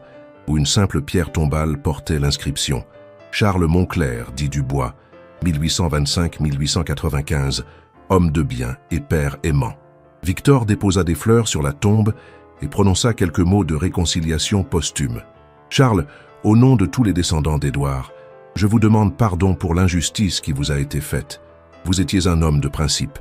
où une simple pierre tombale portait l'inscription « Charles Monclerc, dit Dubois, 1825-1895, homme de bien et père aimant. » Victor déposa des fleurs sur la tombe et prononça quelques mots de réconciliation posthume. « Charles, au nom de tous les descendants d'Édouard, je vous demande pardon pour l'injustice qui vous a été faite. Vous étiez un homme de principe,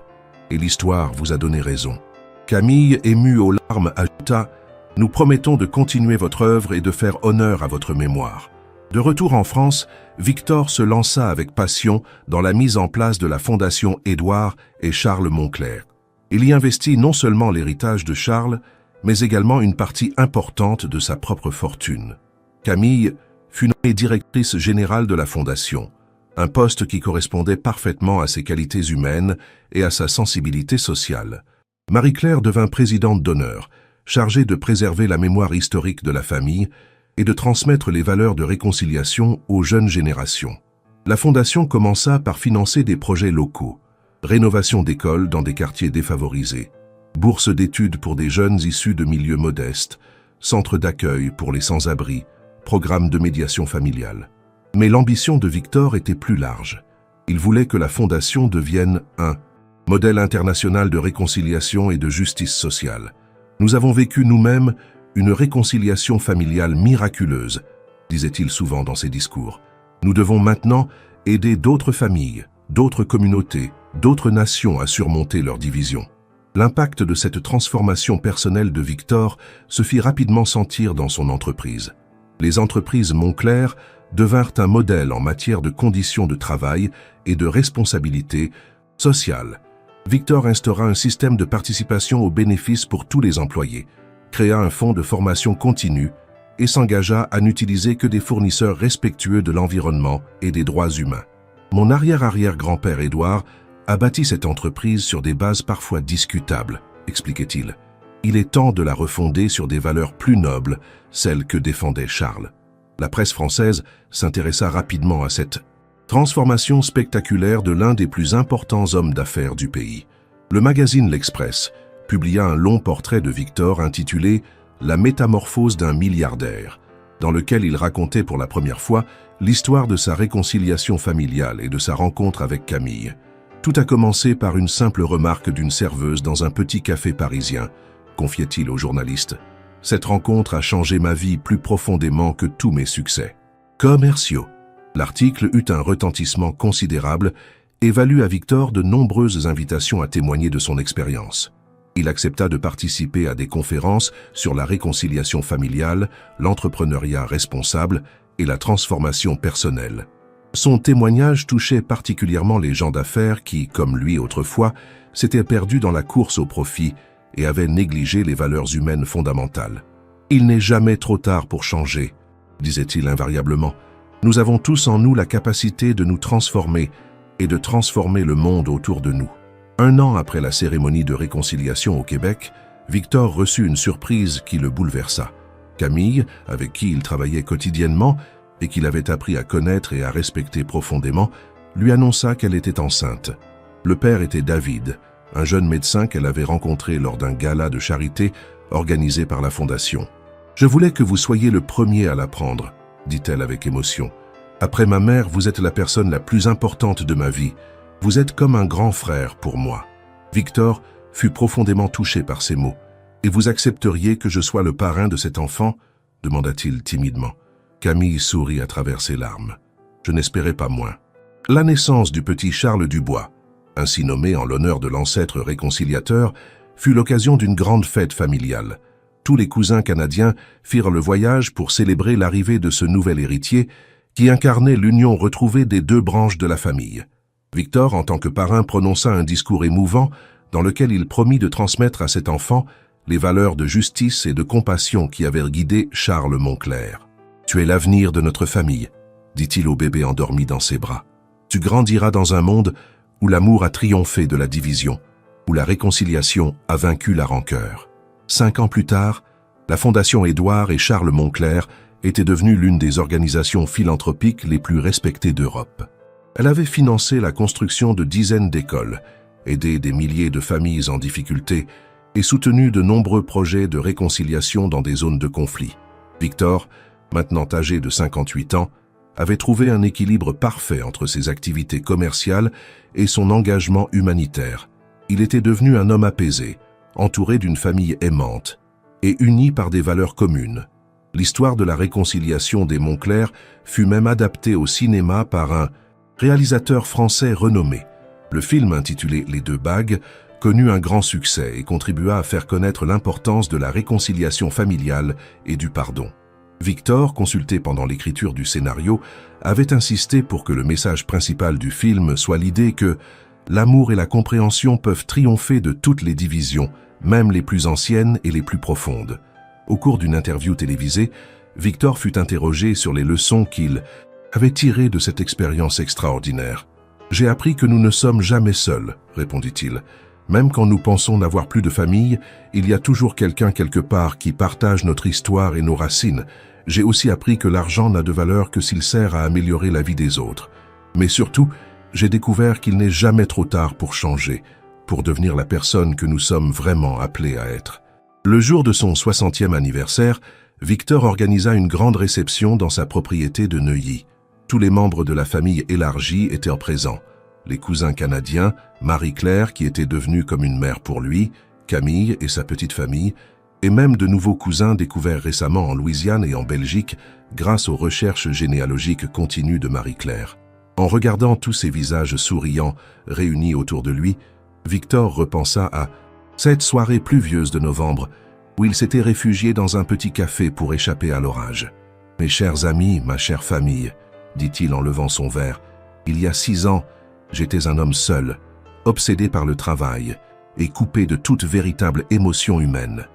et l'histoire vous a donné raison. » Camille, émue aux larmes, ajouta « Nous promettons de continuer votre œuvre et de faire honneur à votre mémoire. » De retour en France, Victor se lança avec passion dans la mise en place de la Fondation Édouard et Charles Monclerc. Il y investit non seulement l'héritage de Charles, mais également une partie importante de sa propre fortune. Camille fut nommée directrice générale de la Fondation, un poste qui correspondait parfaitement à ses qualités humaines et à sa sensibilité sociale. Marie-Claire devint présidente d'honneur, chargée de préserver la mémoire historique de la famille et de transmettre les valeurs de réconciliation aux jeunes générations. La Fondation commença par financer des projets locaux, rénovation d'écoles dans des quartiers défavorisés, bourses d'études pour des jeunes issus de milieux modestes, centres d'accueil pour les sans-abri, programmes de médiation familiale. Mais l'ambition de Victor était plus large. Il voulait que la Fondation devienne un modèle international de réconciliation et de justice sociale. Nous avons vécu nous-mêmes une réconciliation familiale miraculeuse, disait-il souvent dans ses discours. Nous devons maintenant aider d'autres familles, d'autres communautés, d'autres nations à surmonter leurs divisions. L'impact de cette transformation personnelle de Victor se fit rapidement sentir dans son entreprise. Les entreprises Monclerc devinrent un modèle en matière de conditions de travail et de responsabilité sociale. Victor instaura un système de participation aux bénéfices pour tous les employés, créa un fonds de formation continue et s'engagea à n'utiliser que des fournisseurs respectueux de l'environnement et des droits humains. Mon arrière-arrière-grand-père Édouard a bâti cette entreprise sur des bases parfois discutables, expliquait-il. Il est temps de la refonder sur des valeurs plus nobles, celles que défendait Charles. La presse française s'intéressa rapidement à cette transformation spectaculaire de l'un des plus importants hommes d'affaires du pays. Le magazine L'Express publia un long portrait de Victor intitulé « La métamorphose d'un milliardaire », dans lequel il racontait pour la première fois l'histoire de sa réconciliation familiale et de sa rencontre avec Camille. Tout a commencé par une simple remarque d'une serveuse dans un petit café parisien, confiait-il au journaliste. Cette rencontre a changé ma vie plus profondément que tous mes succès commerciaux. L'article eut un retentissement considérable et valut à Victor de nombreuses invitations à témoigner de son expérience. Il accepta de participer à des conférences sur la réconciliation familiale, l'entrepreneuriat responsable et la transformation personnelle. Son témoignage touchait particulièrement les gens d'affaires qui, comme lui autrefois, s'étaient perdus dans la course au profit et avaient négligé les valeurs humaines fondamentales. « Il n'est jamais trop tard pour changer », disait-il invariablement. « Nous avons tous en nous la capacité de nous transformer et de transformer le monde autour de nous. » Un an après la cérémonie de réconciliation au Québec, Victor reçut une surprise qui le bouleversa. Camille, avec qui il travaillait quotidiennement et qu'il avait appris à connaître et à respecter profondément, lui annonça qu'elle était enceinte. Le père était David, un jeune médecin qu'elle avait rencontré lors d'un gala de charité organisé par la Fondation. « Je voulais que vous soyez le premier à l'apprendre, » dit-elle avec émotion. « Après ma mère, vous êtes la personne la plus importante de ma vie. Vous êtes comme un grand frère pour moi. » Victor fut profondément touché par ces mots. « Et vous accepteriez que je sois le parrain de cet enfant ?» demanda-t-il timidement. Camille sourit à travers ses larmes. « Je n'espérais pas moins. » La naissance du petit Charles Dubois, ainsi nommé en l'honneur de l'ancêtre réconciliateur, fut l'occasion d'une grande fête familiale. Tous les cousins canadiens firent le voyage pour célébrer l'arrivée de ce nouvel héritier qui incarnait l'union retrouvée des deux branches de la famille. Victor, en tant que parrain, prononça un discours émouvant dans lequel il promit de transmettre à cet enfant les valeurs de justice et de compassion qui avaient guidé Charles Moncler. « Tu es l'avenir de notre famille », dit-il au bébé endormi dans ses bras. « Tu grandiras dans un monde où l'amour a triomphé de la division, où la réconciliation a vaincu la rancœur. » 5 ans plus tard, la Fondation Édouard et Charles Moncler était devenue l'une des organisations philanthropiques les plus respectées d'Europe. Elle avait financé la construction de dizaines d'écoles, aidé des milliers de familles en difficulté et soutenu de nombreux projets de réconciliation dans des zones de conflit. Victor, maintenant âgé de 58 ans, avait trouvé un équilibre parfait entre ses activités commerciales et son engagement humanitaire. Il était devenu un homme apaisé, entouré d'une famille aimante et uni par des valeurs communes. L'histoire de la réconciliation des Moncler fut même adaptée au cinéma par un réalisateur français renommé. Le film intitulé « Les deux bagues » connut un grand succès et contribua à faire connaître l'importance de la réconciliation familiale et du pardon. Victor, consulté pendant l'écriture du scénario, avait insisté pour que le message principal du film soit l'idée que l'amour et la compréhension peuvent triompher de toutes les divisions, même les plus anciennes et les plus profondes. Au cours d'une interview télévisée, Victor fut interrogé sur les leçons qu'il avait tirées de cette expérience extraordinaire. « J'ai appris que nous ne sommes jamais seuls », répondit-il. « Même quand nous pensons n'avoir plus de famille, il y a toujours quelqu'un quelque part qui partage notre histoire et nos racines. J'ai aussi appris que l'argent n'a de valeur que s'il sert à améliorer la vie des autres. Mais surtout, j'ai découvert qu'il n'est jamais trop tard pour changer, pour devenir la personne que nous sommes vraiment appelés à être. » Le jour de son 60e anniversaire, Victor organisa une grande réception dans sa propriété de Neuilly. Tous les membres de la famille élargie étaient présents. Les cousins canadiens, Marie-Claire qui était devenue comme une mère pour lui, Camille et sa petite famille, et même de nouveaux cousins découverts récemment en Louisiane et en Belgique grâce aux recherches généalogiques continues de Marie-Claire. En regardant tous ces visages souriants réunis autour de lui, Victor repensa à cette soirée pluvieuse de novembre où il s'était réfugié dans un petit café pour échapper à l'orage. « Mes chers amis, ma chère famille », dit-il en levant son verre, « il y a 6 ans, j'étais un homme seul, obsédé par le travail et coupé de toute véritable émotion humaine.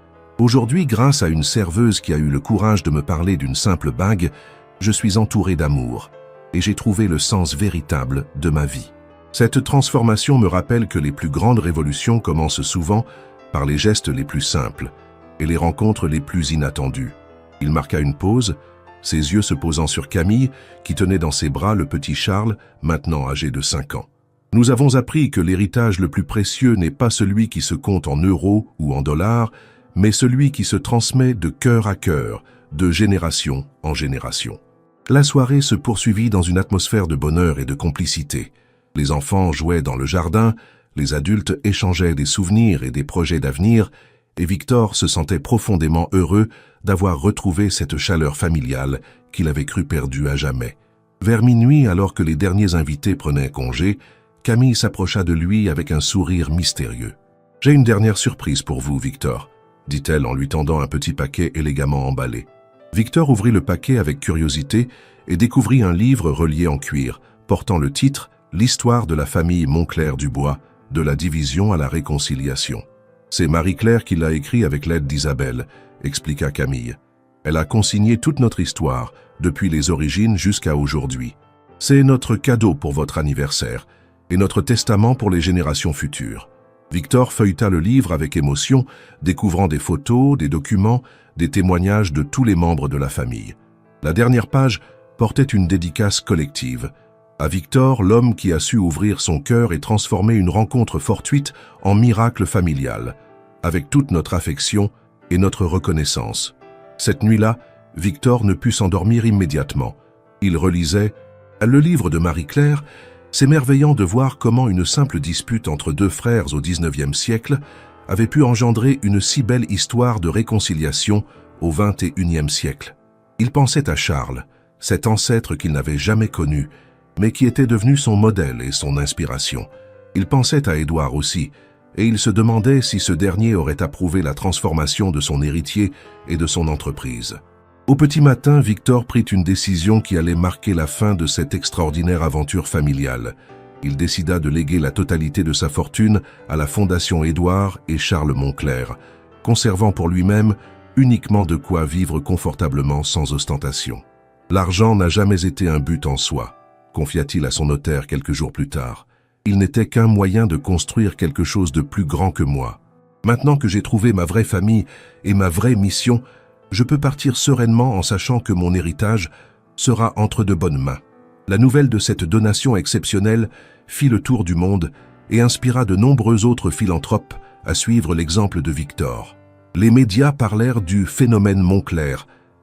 Aujourd'hui, grâce à une serveuse qui a eu le courage de me parler d'une simple bague, je suis entouré d'amour et j'ai trouvé le sens véritable de ma vie. Cette transformation me rappelle que les plus grandes révolutions commencent souvent par les gestes les plus simples et les rencontres les plus inattendues. Il marqua une pause, ses yeux se posant sur Camille, qui tenait dans ses bras le petit Charles, maintenant âgé de 5 ans. Nous avons appris que l'héritage le plus précieux n'est pas celui qui se compte en euros ou en dollars, mais celui qui se transmet de cœur à cœur, de génération en génération. La soirée se poursuivit dans une atmosphère de bonheur et de complicité. Les enfants jouaient dans le jardin, les adultes échangeaient des souvenirs et des projets d'avenir, et Victor se sentait profondément heureux d'avoir retrouvé cette chaleur familiale qu'il avait cru perdue à jamais. Vers minuit, alors que les derniers invités prenaient congé, Camille s'approcha de lui avec un sourire mystérieux. « J'ai une dernière surprise pour vous, Victor », dit-elle en lui tendant un petit paquet élégamment emballé. Victor ouvrit le paquet avec curiosité et découvrit un livre relié en cuir, portant le titre « L'histoire de la famille Moncler-Dubois, de la division à la réconciliation ». C'est Marie-Claire qui l'a écrit avec l'aide d'Isabelle, expliqua Camille. Elle a consigné toute notre histoire, depuis les origines jusqu'à aujourd'hui. C'est notre cadeau pour votre anniversaire et notre testament pour les générations futures. Victor feuilleta le livre avec émotion, découvrant des photos, des documents, des témoignages de tous les membres de la famille. La dernière page portait une dédicace collective. À Victor, l'homme qui a su ouvrir son cœur et transformer une rencontre fortuite en miracle familial, avec toute notre affection et notre reconnaissance. Cette nuit-là, Victor ne put s'endormir immédiatement. Il relisait le livre de Marie-Claire, s'émerveillant de voir comment une simple dispute entre deux frères au XIXe siècle avait pu engendrer une si belle histoire de réconciliation au XXIe siècle. Il pensait à Charles, cet ancêtre qu'il n'avait jamais connu, mais qui était devenu son modèle et son inspiration. Il pensait à Édouard aussi, et il se demandait si ce dernier aurait approuvé la transformation de son héritier et de son entreprise. Au petit matin, Victor prit une décision qui allait marquer la fin de cette extraordinaire aventure familiale. Il décida de léguer la totalité de sa fortune à la Fondation Édouard et Charles Moncler, conservant pour lui-même uniquement de quoi vivre confortablement sans ostentation. L'argent n'a jamais été un but en soi, confia-t-il à son notaire quelques jours plus tard. Il n'était qu'un moyen de construire quelque chose de plus grand que moi. Maintenant que j'ai trouvé ma vraie famille et ma vraie mission, je peux partir sereinement en sachant que mon héritage sera entre de bonnes mains. La nouvelle de cette donation exceptionnelle fit le tour du monde et inspira de nombreux autres philanthropes à suivre l'exemple de Victor. Les médias parlèrent du phénomène Moncler,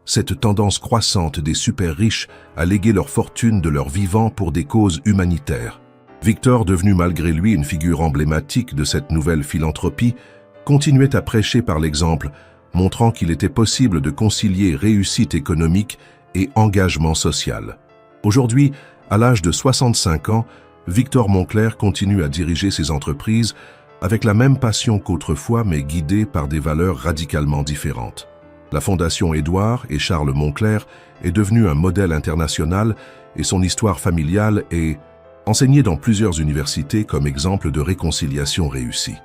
cette tendance croissante des super riches à léguer leur fortune de leur vivant pour des causes humanitaires. Victor, devenu malgré lui une figure emblématique de cette nouvelle philanthropie, continuait à prêcher par l'exemple, montrant qu'il était possible de concilier réussite économique et engagement social. Aujourd'hui, à l'âge de 65 ans, Victor Moncler continue à diriger ses entreprises avec la même passion qu'autrefois, mais guidé par des valeurs radicalement différentes. La Fondation Édouard et Charles Moncler est devenue un modèle international et son histoire familiale est enseignée dans plusieurs universités comme exemple de réconciliation réussie.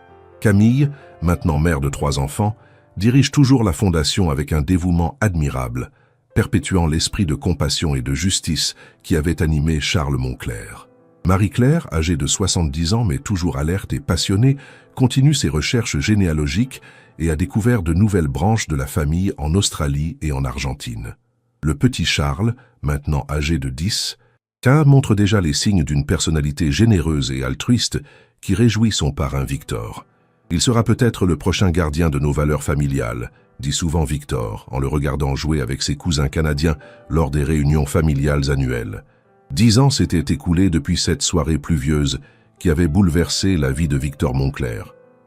Camille, maintenant mère de 3 enfants, dirige toujours la Fondation avec un dévouement admirable, perpétuant l'esprit de compassion et de justice qui avait animé Charles Moncler. Marie-Claire, âgée de 70 ans mais toujours alerte et passionnée, continue ses recherches généalogiques et a découvert de nouvelles branches de la famille en Australie et en Argentine. Le petit Charles, maintenant âgé de 10, montre déjà les signes d'une personnalité généreuse et altruiste qui réjouit son parrain Victor. Il sera peut-être le prochain gardien de nos valeurs familiales, dit souvent Victor, en le regardant jouer avec ses cousins canadiens lors des réunions familiales annuelles. 10 ans s'étaient écoulés depuis cette soirée pluvieuse qui avait bouleversé la vie de Victor Moncler.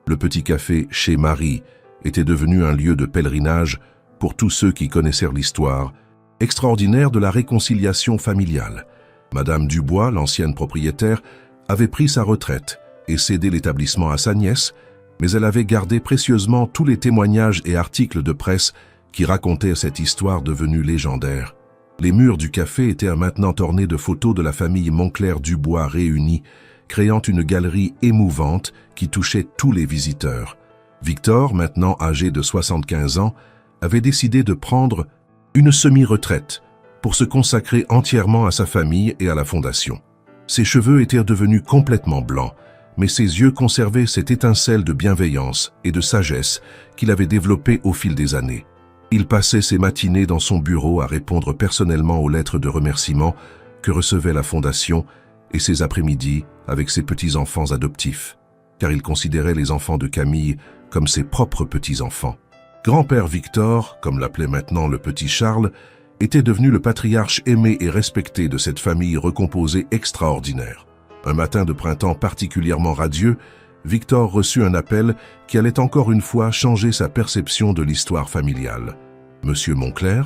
Le petit café chez Marie était devenu un lieu de pèlerinage pour tous ceux qui connaissèrent l'histoire extraordinaire de la réconciliation familiale. Madame Dubois, l'ancienne propriétaire, avait pris sa retraite et cédé l'établissement à sa nièce, mais elle avait gardé précieusement tous les témoignages et articles de presse qui racontaient cette histoire devenue légendaire. Les murs du café étaient maintenant ornés de photos de la famille Moncler-Dubois réunie, créant une galerie émouvante qui touchait tous les visiteurs. Victor, maintenant âgé de 75 ans, avait décidé de prendre une semi-retraite pour se consacrer entièrement à sa famille et à la fondation. Ses cheveux étaient devenus complètement blancs, mais ses yeux conservaient cette étincelle de bienveillance et de sagesse qu'il avait développée au fil des années. Il passait ses matinées dans son bureau à répondre personnellement aux lettres de remerciement que recevait la fondation et ses après-midi avec ses petits-enfants adoptifs, car il considérait les enfants de Camille comme ses propres petits-enfants. Grand-père Victor, comme l'appelait maintenant le petit Charles, était devenu le patriarche aimé et respecté de cette famille recomposée extraordinaire. Un matin de printemps particulièrement radieux, Victor reçut un appel qui allait encore une fois changer sa perception de l'histoire familiale. « Monsieur Moncler ?»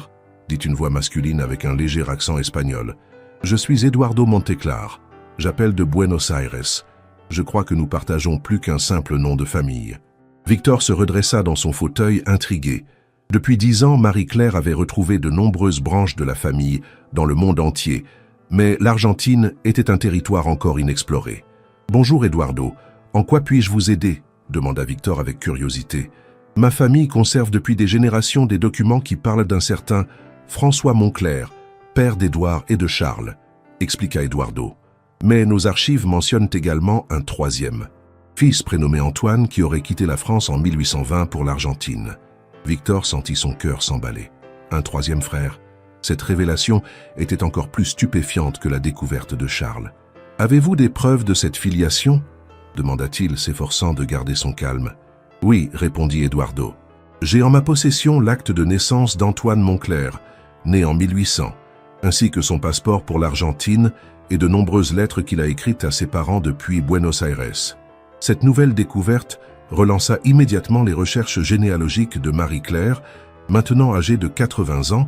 dit une voix masculine avec un léger accent espagnol. « Je suis Eduardo Monteclar. J'appelle de Buenos Aires. Je crois que nous partageons plus qu'un simple nom de famille. » Victor se redressa dans son fauteuil, intrigué. Depuis 10 ans, Marie-Claire avait retrouvé de nombreuses branches de la famille dans le monde entier, mais l'Argentine était un territoire encore inexploré. « Bonjour Eduardo, en quoi puis-je vous aider ?» demanda Victor avec curiosité. « Ma famille conserve depuis des générations des documents qui parlent d'un certain François Moncler, père d'Édouard et de Charles, » expliqua Eduardo. « Mais nos archives mentionnent également un troisième fils prénommé Antoine qui aurait quitté la France en 1820 pour l'Argentine. » Victor sentit son cœur s'emballer. Un troisième frère. Cette révélation était encore plus stupéfiante que la découverte de Charles. « Avez-vous des preuves de cette filiation ?» demanda-t-il, s'efforçant de garder son calme. « Oui, répondit Eduardo. J'ai en ma possession l'acte de naissance d'Antoine Moncler, né en 1800, ainsi que son passeport pour l'Argentine et de nombreuses lettres qu'il a écrites à ses parents depuis Buenos Aires. » Cette nouvelle découverte relança immédiatement les recherches généalogiques de Marie-Claire, maintenant âgée de 80 ans,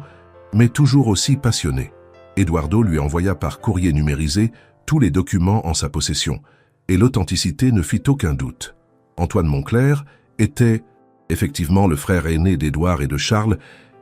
mais toujours aussi passionnée. Eduardo lui envoya par courrier numérisé tous les documents en sa possession, et l'authenticité ne fit aucun doute. Antoine Moncler était effectivement le frère aîné d'Édouard et de Charles,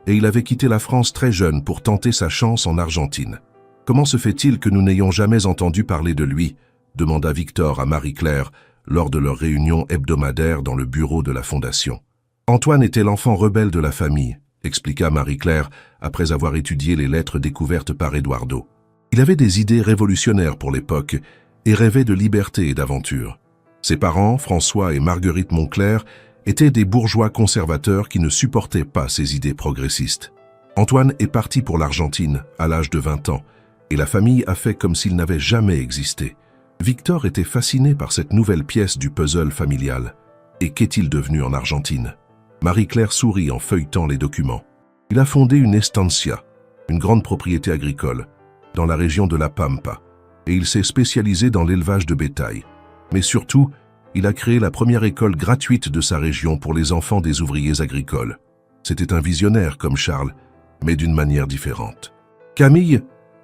et il avait quitté la France très jeune pour tenter sa chance en Argentine. « Comment se fait-il que nous n'ayons jamais entendu parler de lui ?» demanda Victor à Marie-Claire, lors de leur réunion hebdomadaire dans le bureau de la Fondation. Antoine était l'enfant rebelle de la famille, expliqua Marie-Claire après avoir étudié les lettres découvertes par Eduardo. Il avait des idées révolutionnaires pour l'époque et rêvait de liberté et d'aventure. Ses parents, François et Marguerite Moncler, étaient des bourgeois conservateurs qui ne supportaient pas ces idées progressistes. Antoine est parti pour l'Argentine à l'âge de 20 ans et la famille a fait comme s'il n'avait jamais existé. Victor était fasciné par cette nouvelle pièce du puzzle familial. Et qu'est-il devenu en Argentine? Marie-Claire sourit en feuilletant les documents. Il a fondé une estancia, une grande propriété agricole, dans la région de la Pampa, et il s'est spécialisé dans l'élevage de bétail. Mais surtout, il a créé la première école gratuite de sa région pour les enfants des ouvriers agricoles. C'était un visionnaire comme Charles, mais d'une manière différente. Camille,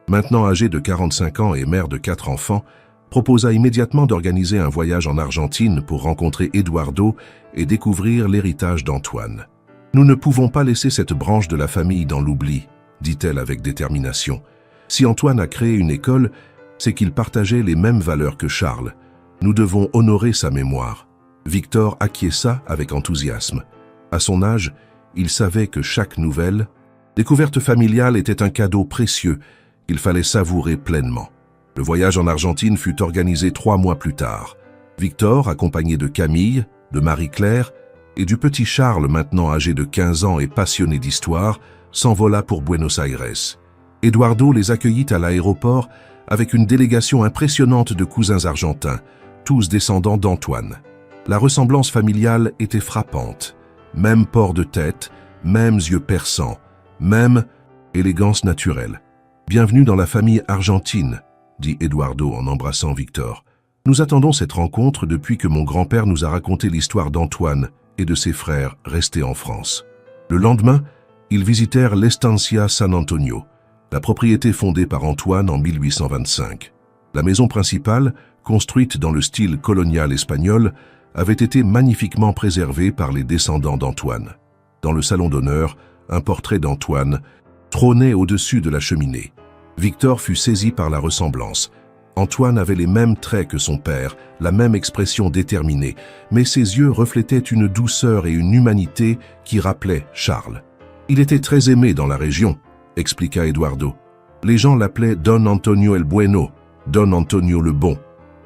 maintenant âgée de 45 ans et mère de 4 enfants, proposa immédiatement d'organiser un voyage en Argentine pour rencontrer Eduardo et découvrir l'héritage d'Antoine. « Nous ne pouvons pas laisser cette branche de la famille dans l'oubli, » dit-elle avec détermination. « Si Antoine a créé une école, c'est qu'il partageait les mêmes valeurs que Charles. Nous devons honorer sa mémoire. » Victor acquiesça avec enthousiasme. À son âge, il savait que chaque nouvelle découverte familiale était un cadeau précieux qu'il fallait savourer pleinement. Le voyage en Argentine fut organisé 3 mois plus tard. Victor, accompagné de Camille, de Marie-Claire et du petit Charles, maintenant âgé de 15 ans et passionné d'histoire, s'envola pour Buenos Aires. Eduardo les accueillit à l'aéroport avec une délégation impressionnante de cousins argentins, tous descendants d'Antoine. La ressemblance familiale était frappante. Même port de tête, mêmes yeux perçants, même élégance naturelle. « Bienvenue dans la famille argentine », dit Eduardo en embrassant Victor. « Nous attendons cette rencontre depuis que mon grand-père nous a raconté l'histoire d'Antoine et de ses frères restés en France. » Le lendemain, ils visitèrent l'Estancia San Antonio, la propriété fondée par Antoine en 1825. La maison principale, construite dans le style colonial espagnol, avait été magnifiquement préservée par les descendants d'Antoine. Dans le salon d'honneur, un portrait d'Antoine trônait au-dessus de la cheminée. Victor fut saisi par la ressemblance. Antoine avait les mêmes traits que son père, la même expression déterminée, mais ses yeux reflétaient une douceur et une humanité qui rappelaient Charles. Il était très aimé dans la région, expliqua Eduardo. Les gens l'appelaient Don Antonio el Bueno, Don Antonio le Bon.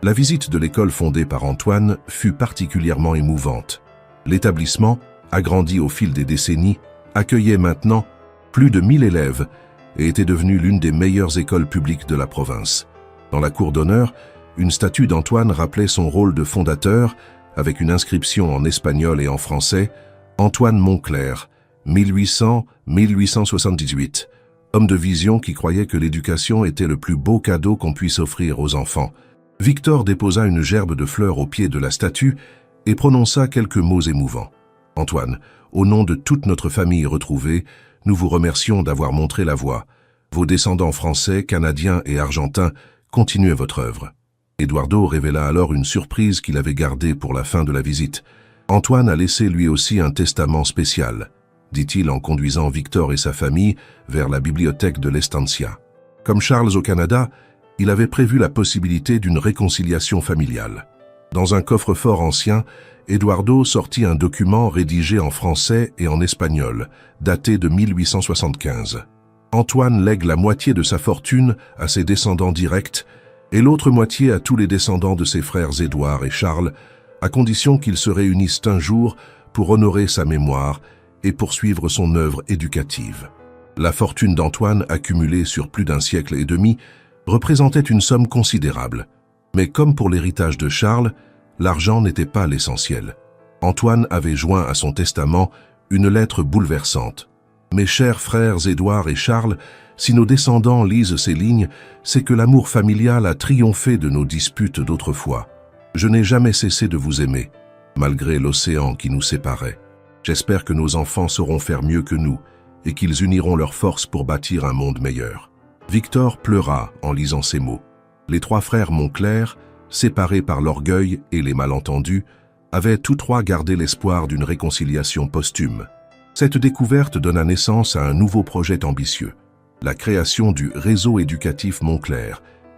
La visite de l'école fondée par Antoine fut particulièrement émouvante. L'établissement, agrandi au fil des décennies, accueillait maintenant plus de 1000 élèves et était devenu l'une des meilleures écoles publiques de la province. Dans la cour d'honneur, une statue d'Antoine rappelait son rôle de fondateur avec une inscription en espagnol et en français « Antoine Moncler, 1800-1878 », homme de vision qui croyait que l'éducation était le plus beau cadeau qu'on puisse offrir aux enfants. Victor déposa une gerbe de fleurs au pied de la statue et prononça quelques mots émouvants. « Antoine, au nom de toute notre famille retrouvée, nous vous remercions d'avoir montré la voie. Vos descendants français, canadiens et argentins continuez votre œuvre. » Eduardo révéla alors une surprise qu'il avait gardée pour la fin de la visite. Antoine a laissé lui aussi un testament spécial, dit-il en conduisant Victor et sa famille vers la bibliothèque de l'Estancia. Comme Charles au Canada, il avait prévu la possibilité d'une réconciliation familiale. Dans un coffre-fort ancien, Eduardo sortit un document rédigé en français et en espagnol, daté de 1875. Antoine lègue la moitié de sa fortune à ses descendants directs et l'autre moitié à tous les descendants de ses frères Édouard et Charles, à condition qu'ils se réunissent un jour pour honorer sa mémoire et poursuivre son œuvre éducative. La fortune d'Antoine, accumulée sur plus d'un siècle et demi, représentait une somme considérable. Mais comme pour l'héritage de Charles, l'argent n'était pas l'essentiel. Antoine avait joint à son testament une lettre bouleversante. « Mes chers frères Édouard et Charles, si nos descendants lisent ces lignes, c'est que l'amour familial a triomphé de nos disputes d'autrefois. Je n'ai jamais cessé de vous aimer, malgré l'océan qui nous séparait. J'espère que nos enfants sauront faire mieux que nous et qu'ils uniront leurs forces pour bâtir un monde meilleur. » Victor pleura en lisant ces mots. Les trois frères Moncler, séparés par l'orgueil et les malentendus, avaient tous trois gardé l'espoir d'une réconciliation posthume. Cette découverte donna naissance à un nouveau projet ambitieux, la création du réseau éducatif Moncler,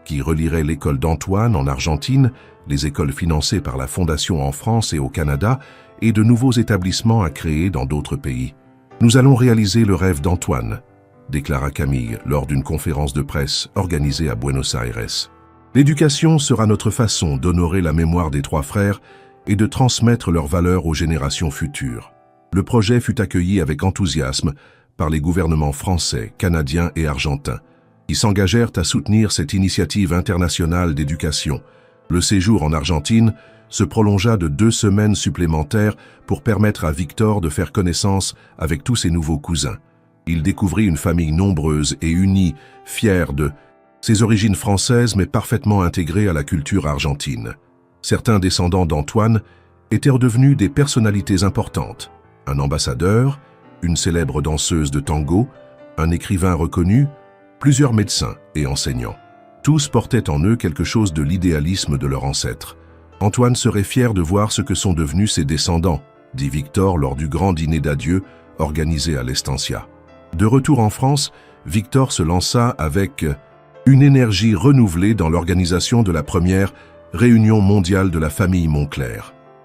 qui relierait l'école d'Antoine en Argentine, les écoles financées par la Fondation en France et au Canada, et de nouveaux établissements à créer dans d'autres pays. « Nous allons réaliser le rêve d'Antoine », déclara Camille lors d'une conférence de presse organisée à Buenos Aires. L'éducation sera notre façon d'honorer la mémoire des trois frères et de transmettre leurs valeurs aux générations futures. Le projet fut accueilli avec enthousiasme par les gouvernements français, canadiens et argentins, qui s'engagèrent à soutenir cette initiative internationale d'éducation. Le séjour en Argentine se prolongea de 2 semaines supplémentaires pour permettre à Victor de faire connaissance avec tous ses nouveaux cousins. Il découvrit une famille nombreuse et unie, fière de ses origines françaises mais parfaitement intégrée à la culture argentine. Certains descendants d'Antoine étaient devenus des personnalités importantes. Un ambassadeur, une célèbre danseuse de tango, un écrivain reconnu, plusieurs médecins et enseignants. Tous portaient en eux quelque chose de l'idéalisme de leurs ancêtres. Antoine serait fier de voir ce que sont devenus ses descendants, dit Victor lors du grand dîner d'adieu organisé à l'Estancia. De retour en France, Victor se lança avec une énergie renouvelée dans l'organisation de la première Réunion mondiale de la famille Moncler.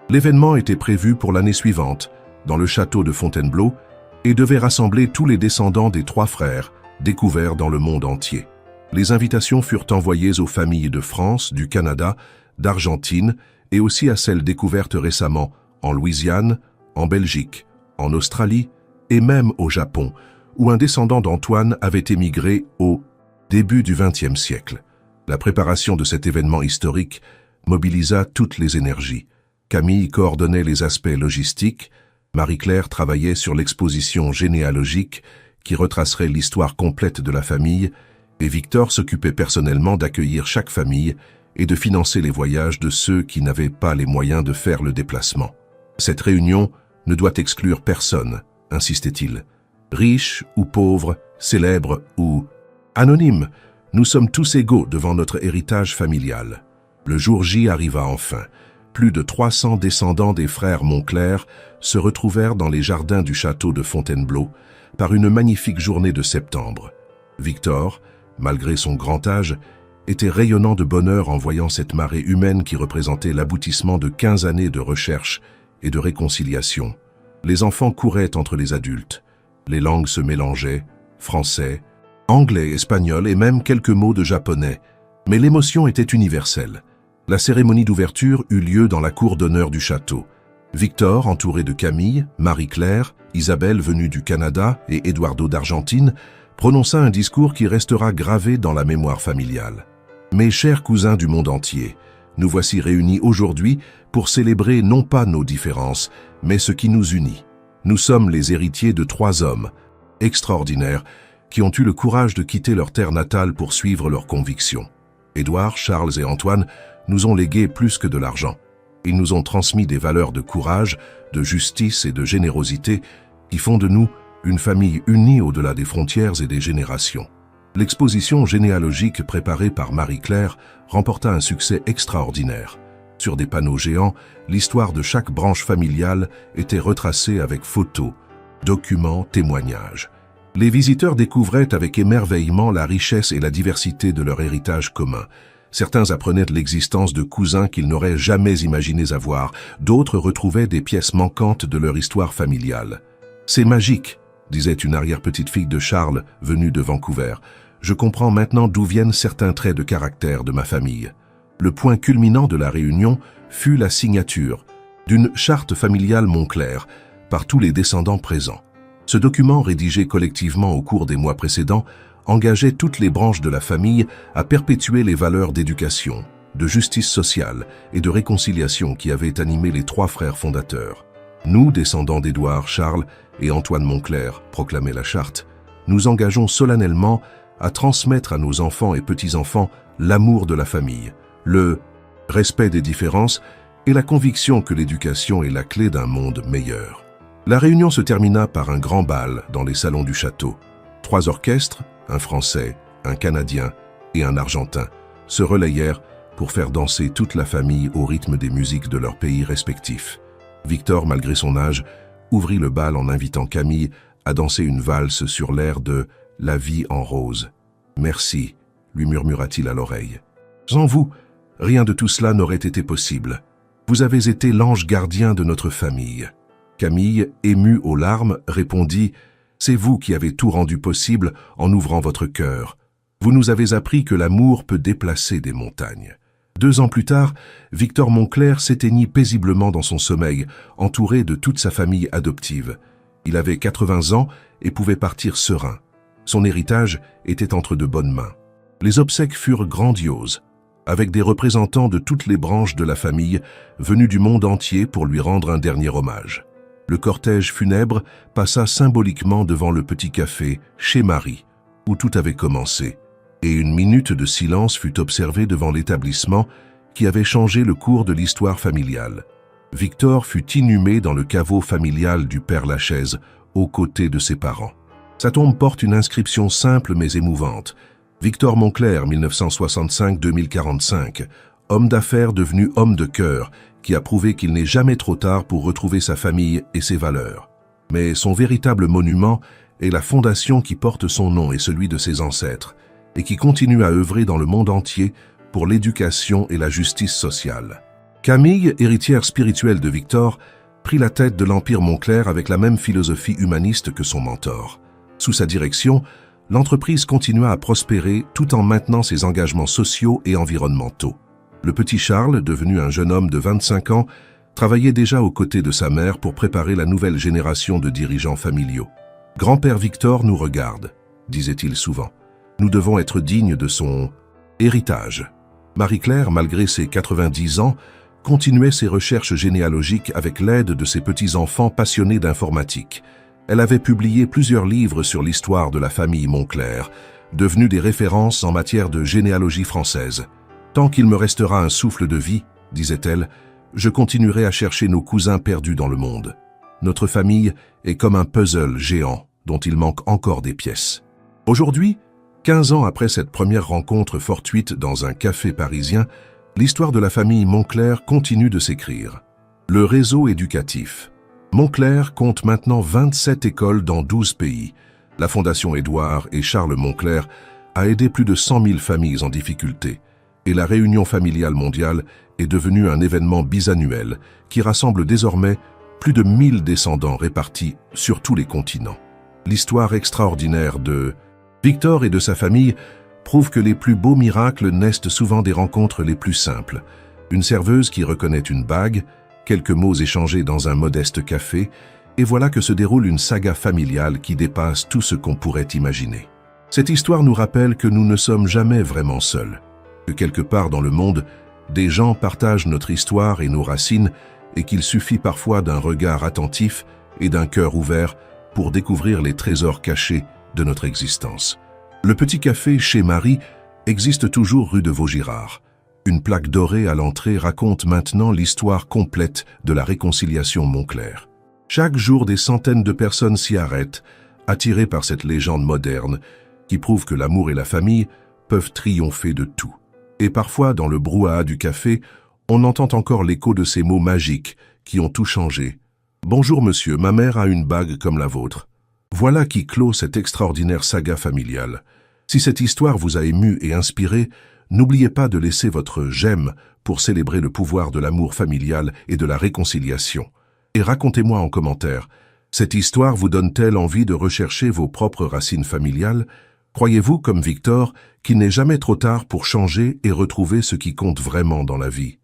L'événement était prévu pour l'année suivante, dans le château de Fontainebleau, et devait rassembler tous les descendants des trois frères, découverts dans le monde entier. Les invitations furent envoyées aux familles de France, du Canada, d'Argentine et aussi à celles découvertes récemment en Louisiane, en Belgique, en Australie et même au Japon, où un descendant d'Antoine avait émigré au début du XXe siècle. La préparation de cet événement historique mobilisa toutes les énergies. Camille coordonnait les aspects logistiques, Marie-Claire travaillait sur l'exposition généalogique qui retracerait l'histoire complète de la famille, et Victor s'occupait personnellement d'accueillir chaque famille et de financer les voyages de ceux qui n'avaient pas les moyens de faire le déplacement. Cette réunion ne doit exclure personne, insistait-il. Riche ou pauvre, célèbre ou anonyme, nous sommes tous égaux devant notre héritage familial. Le jour J arriva enfin. Plus de 300 descendants des frères Moncler se retrouvèrent dans les jardins du château de Fontainebleau par une magnifique journée de septembre. Victor, malgré son grand âge, était rayonnant de bonheur en voyant cette marée humaine qui représentait l'aboutissement de 15 années de recherche et de réconciliation. Les enfants couraient entre les adultes. Les langues se mélangeaient, français, anglais, espagnol et même quelques mots de japonais. Mais l'émotion était universelle. La cérémonie d'ouverture eut lieu dans la cour d'honneur du château. Victor, entouré de Camille, Marie-Claire, Isabelle venue du Canada et Eduardo d'Argentine, prononça un discours qui restera gravé dans la mémoire familiale. Mes chers cousins du monde entier, nous voici réunis aujourd'hui pour célébrer non pas nos différences, mais ce qui nous unit. Nous sommes les héritiers de 3 hommes extraordinaires qui ont eu le courage de quitter leur terre natale pour suivre leurs convictions. Édouard, Charles et Antoine nous ont légué plus que de l'argent. Ils nous ont transmis des valeurs de courage, de justice et de générosité qui font de nous une famille unie au-delà des frontières et des générations. L'exposition généalogique préparée par Marie-Claire remporta un succès extraordinaire. Sur des panneaux géants, l'histoire de chaque branche familiale était retracée avec photos, documents, témoignages. Les visiteurs découvraient avec émerveillement la richesse et la diversité de leur héritage commun. Certains apprenaient de l'existence de cousins qu'ils n'auraient jamais imaginé avoir, d'autres retrouvaient des pièces manquantes de leur histoire familiale. « C'est magique », disait une arrière-petite-fille de Charles venue de Vancouver. « Je comprends maintenant d'où viennent certains traits de caractère de ma famille. » Le point culminant de la réunion fut la signature d'une charte familiale Moncler par tous les descendants présents. Ce document, rédigé collectivement au cours des mois précédents, engageait toutes les branches de la famille à perpétuer les valeurs d'éducation, de justice sociale et de réconciliation qui avaient animé les 3 frères fondateurs. Nous, descendants d'Édouard, Charles et Antoine Moncler, proclamait la charte, nous engageons solennellement à transmettre à nos enfants et petits-enfants l'amour de la famille, le respect des différences et la conviction que l'éducation est la clé d'un monde meilleur. La réunion se termina par un grand bal dans les salons du château. 3 orchestres, un Français, un Canadien et un Argentin, se relayèrent pour faire danser toute la famille au rythme des musiques de leurs pays respectifs. Victor, malgré son âge, ouvrit le bal en invitant Camille à danser une valse sur l'air de « La vie en rose ». « Merci », lui murmura-t-il à l'oreille. « Sans vous, rien de tout cela n'aurait été possible. Vous avez été l'ange gardien de notre famille. » Camille, émue aux larmes, répondit « C'est vous qui avez tout rendu possible en ouvrant votre cœur. Vous nous avez appris que l'amour peut déplacer des montagnes. » 2 ans plus tard, Victor Moncler s'éteignit paisiblement dans son sommeil, entouré de toute sa famille adoptive. Il avait 80 ans et pouvait partir serein. Son héritage était entre de bonnes mains. Les obsèques furent grandioses, avec des représentants de toutes les branches de la famille venus du monde entier pour lui rendre un dernier hommage. Le cortège funèbre passa symboliquement devant le petit café chez Marie, où tout avait commencé, et une minute de silence fut observée devant l'établissement qui avait changé le cours de l'histoire familiale. Victor fut inhumé dans le caveau familial du Père Lachaise, aux côtés de ses parents. Sa tombe porte une inscription simple mais émouvante. Victor Moncler, 1965-2045, homme d'affaires devenu homme de cœur, qui a prouvé qu'il n'est jamais trop tard pour retrouver sa famille et ses valeurs. Mais son véritable monument est la fondation qui porte son nom et celui de ses ancêtres, et qui continue à œuvrer dans le monde entier pour l'éducation et la justice sociale. Camille, héritière spirituelle de Victor, prit la tête de l'Empire Moncler avec la même philosophie humaniste que son mentor. Sous sa direction, l'entreprise continua à prospérer tout en maintenant ses engagements sociaux et environnementaux. Le petit Charles, devenu un jeune homme de 25 ans, travaillait déjà aux côtés de sa mère pour préparer la nouvelle génération de dirigeants familiaux. « Grand-père Victor nous regarde », disait-il souvent. « Nous devons être dignes de son héritage. » Marie-Claire, malgré ses 90 ans, continuait ses recherches généalogiques avec l'aide de ses petits-enfants passionnés d'informatique. Elle avait publié plusieurs livres sur l'histoire de la famille Moncler, devenus des références en matière de généalogie française. « Tant qu'il me restera un souffle de vie, disait-elle, je continuerai à chercher nos cousins perdus dans le monde. Notre famille est comme un puzzle géant dont il manque encore des pièces. » Aujourd'hui, 15 ans après cette première rencontre fortuite dans un café parisien, l'histoire de la famille Moncler continue de s'écrire. Le réseau éducatif. Moncler compte maintenant 27 écoles dans 12 pays. La Fondation Édouard et Charles Moncler a aidé plus de 100 000 familles en difficulté, et la Réunion familiale mondiale est devenue un événement bisannuel qui rassemble désormais plus de 1000 descendants répartis sur tous les continents. L'histoire extraordinaire de Victor et de sa famille prouve que les plus beaux miracles naissent souvent des rencontres les plus simples. Une serveuse qui reconnaît une bague, quelques mots échangés dans un modeste café, et voilà que se déroule une saga familiale qui dépasse tout ce qu'on pourrait imaginer. Cette histoire nous rappelle que nous ne sommes jamais vraiment seuls, que quelque part dans le monde, des gens partagent notre histoire et nos racines, et qu'il suffit parfois d'un regard attentif et d'un cœur ouvert pour découvrir les trésors cachés de notre existence. Le petit café chez Marie existe toujours rue de Vaugirard. Une plaque dorée à l'entrée raconte maintenant l'histoire complète de la réconciliation Montclair. Chaque jour, des centaines de personnes s'y arrêtent, attirées par cette légende moderne qui prouve que l'amour et la famille peuvent triompher de tout. Et parfois, dans le brouhaha du café, on entend encore l'écho de ces mots magiques qui ont tout changé. « Bonjour monsieur, ma mère a une bague comme la vôtre. » Voilà qui clôt cette extraordinaire saga familiale. Si cette histoire vous a ému et inspiré, n'oubliez pas de laisser votre j'aime pour célébrer le pouvoir de l'amour familial et de la réconciliation. Et racontez-moi en commentaire, cette histoire vous donne-t-elle envie de rechercher vos propres racines familiales? Croyez-vous, comme Victor, qu'il n'est jamais trop tard pour changer et retrouver ce qui compte vraiment dans la vie?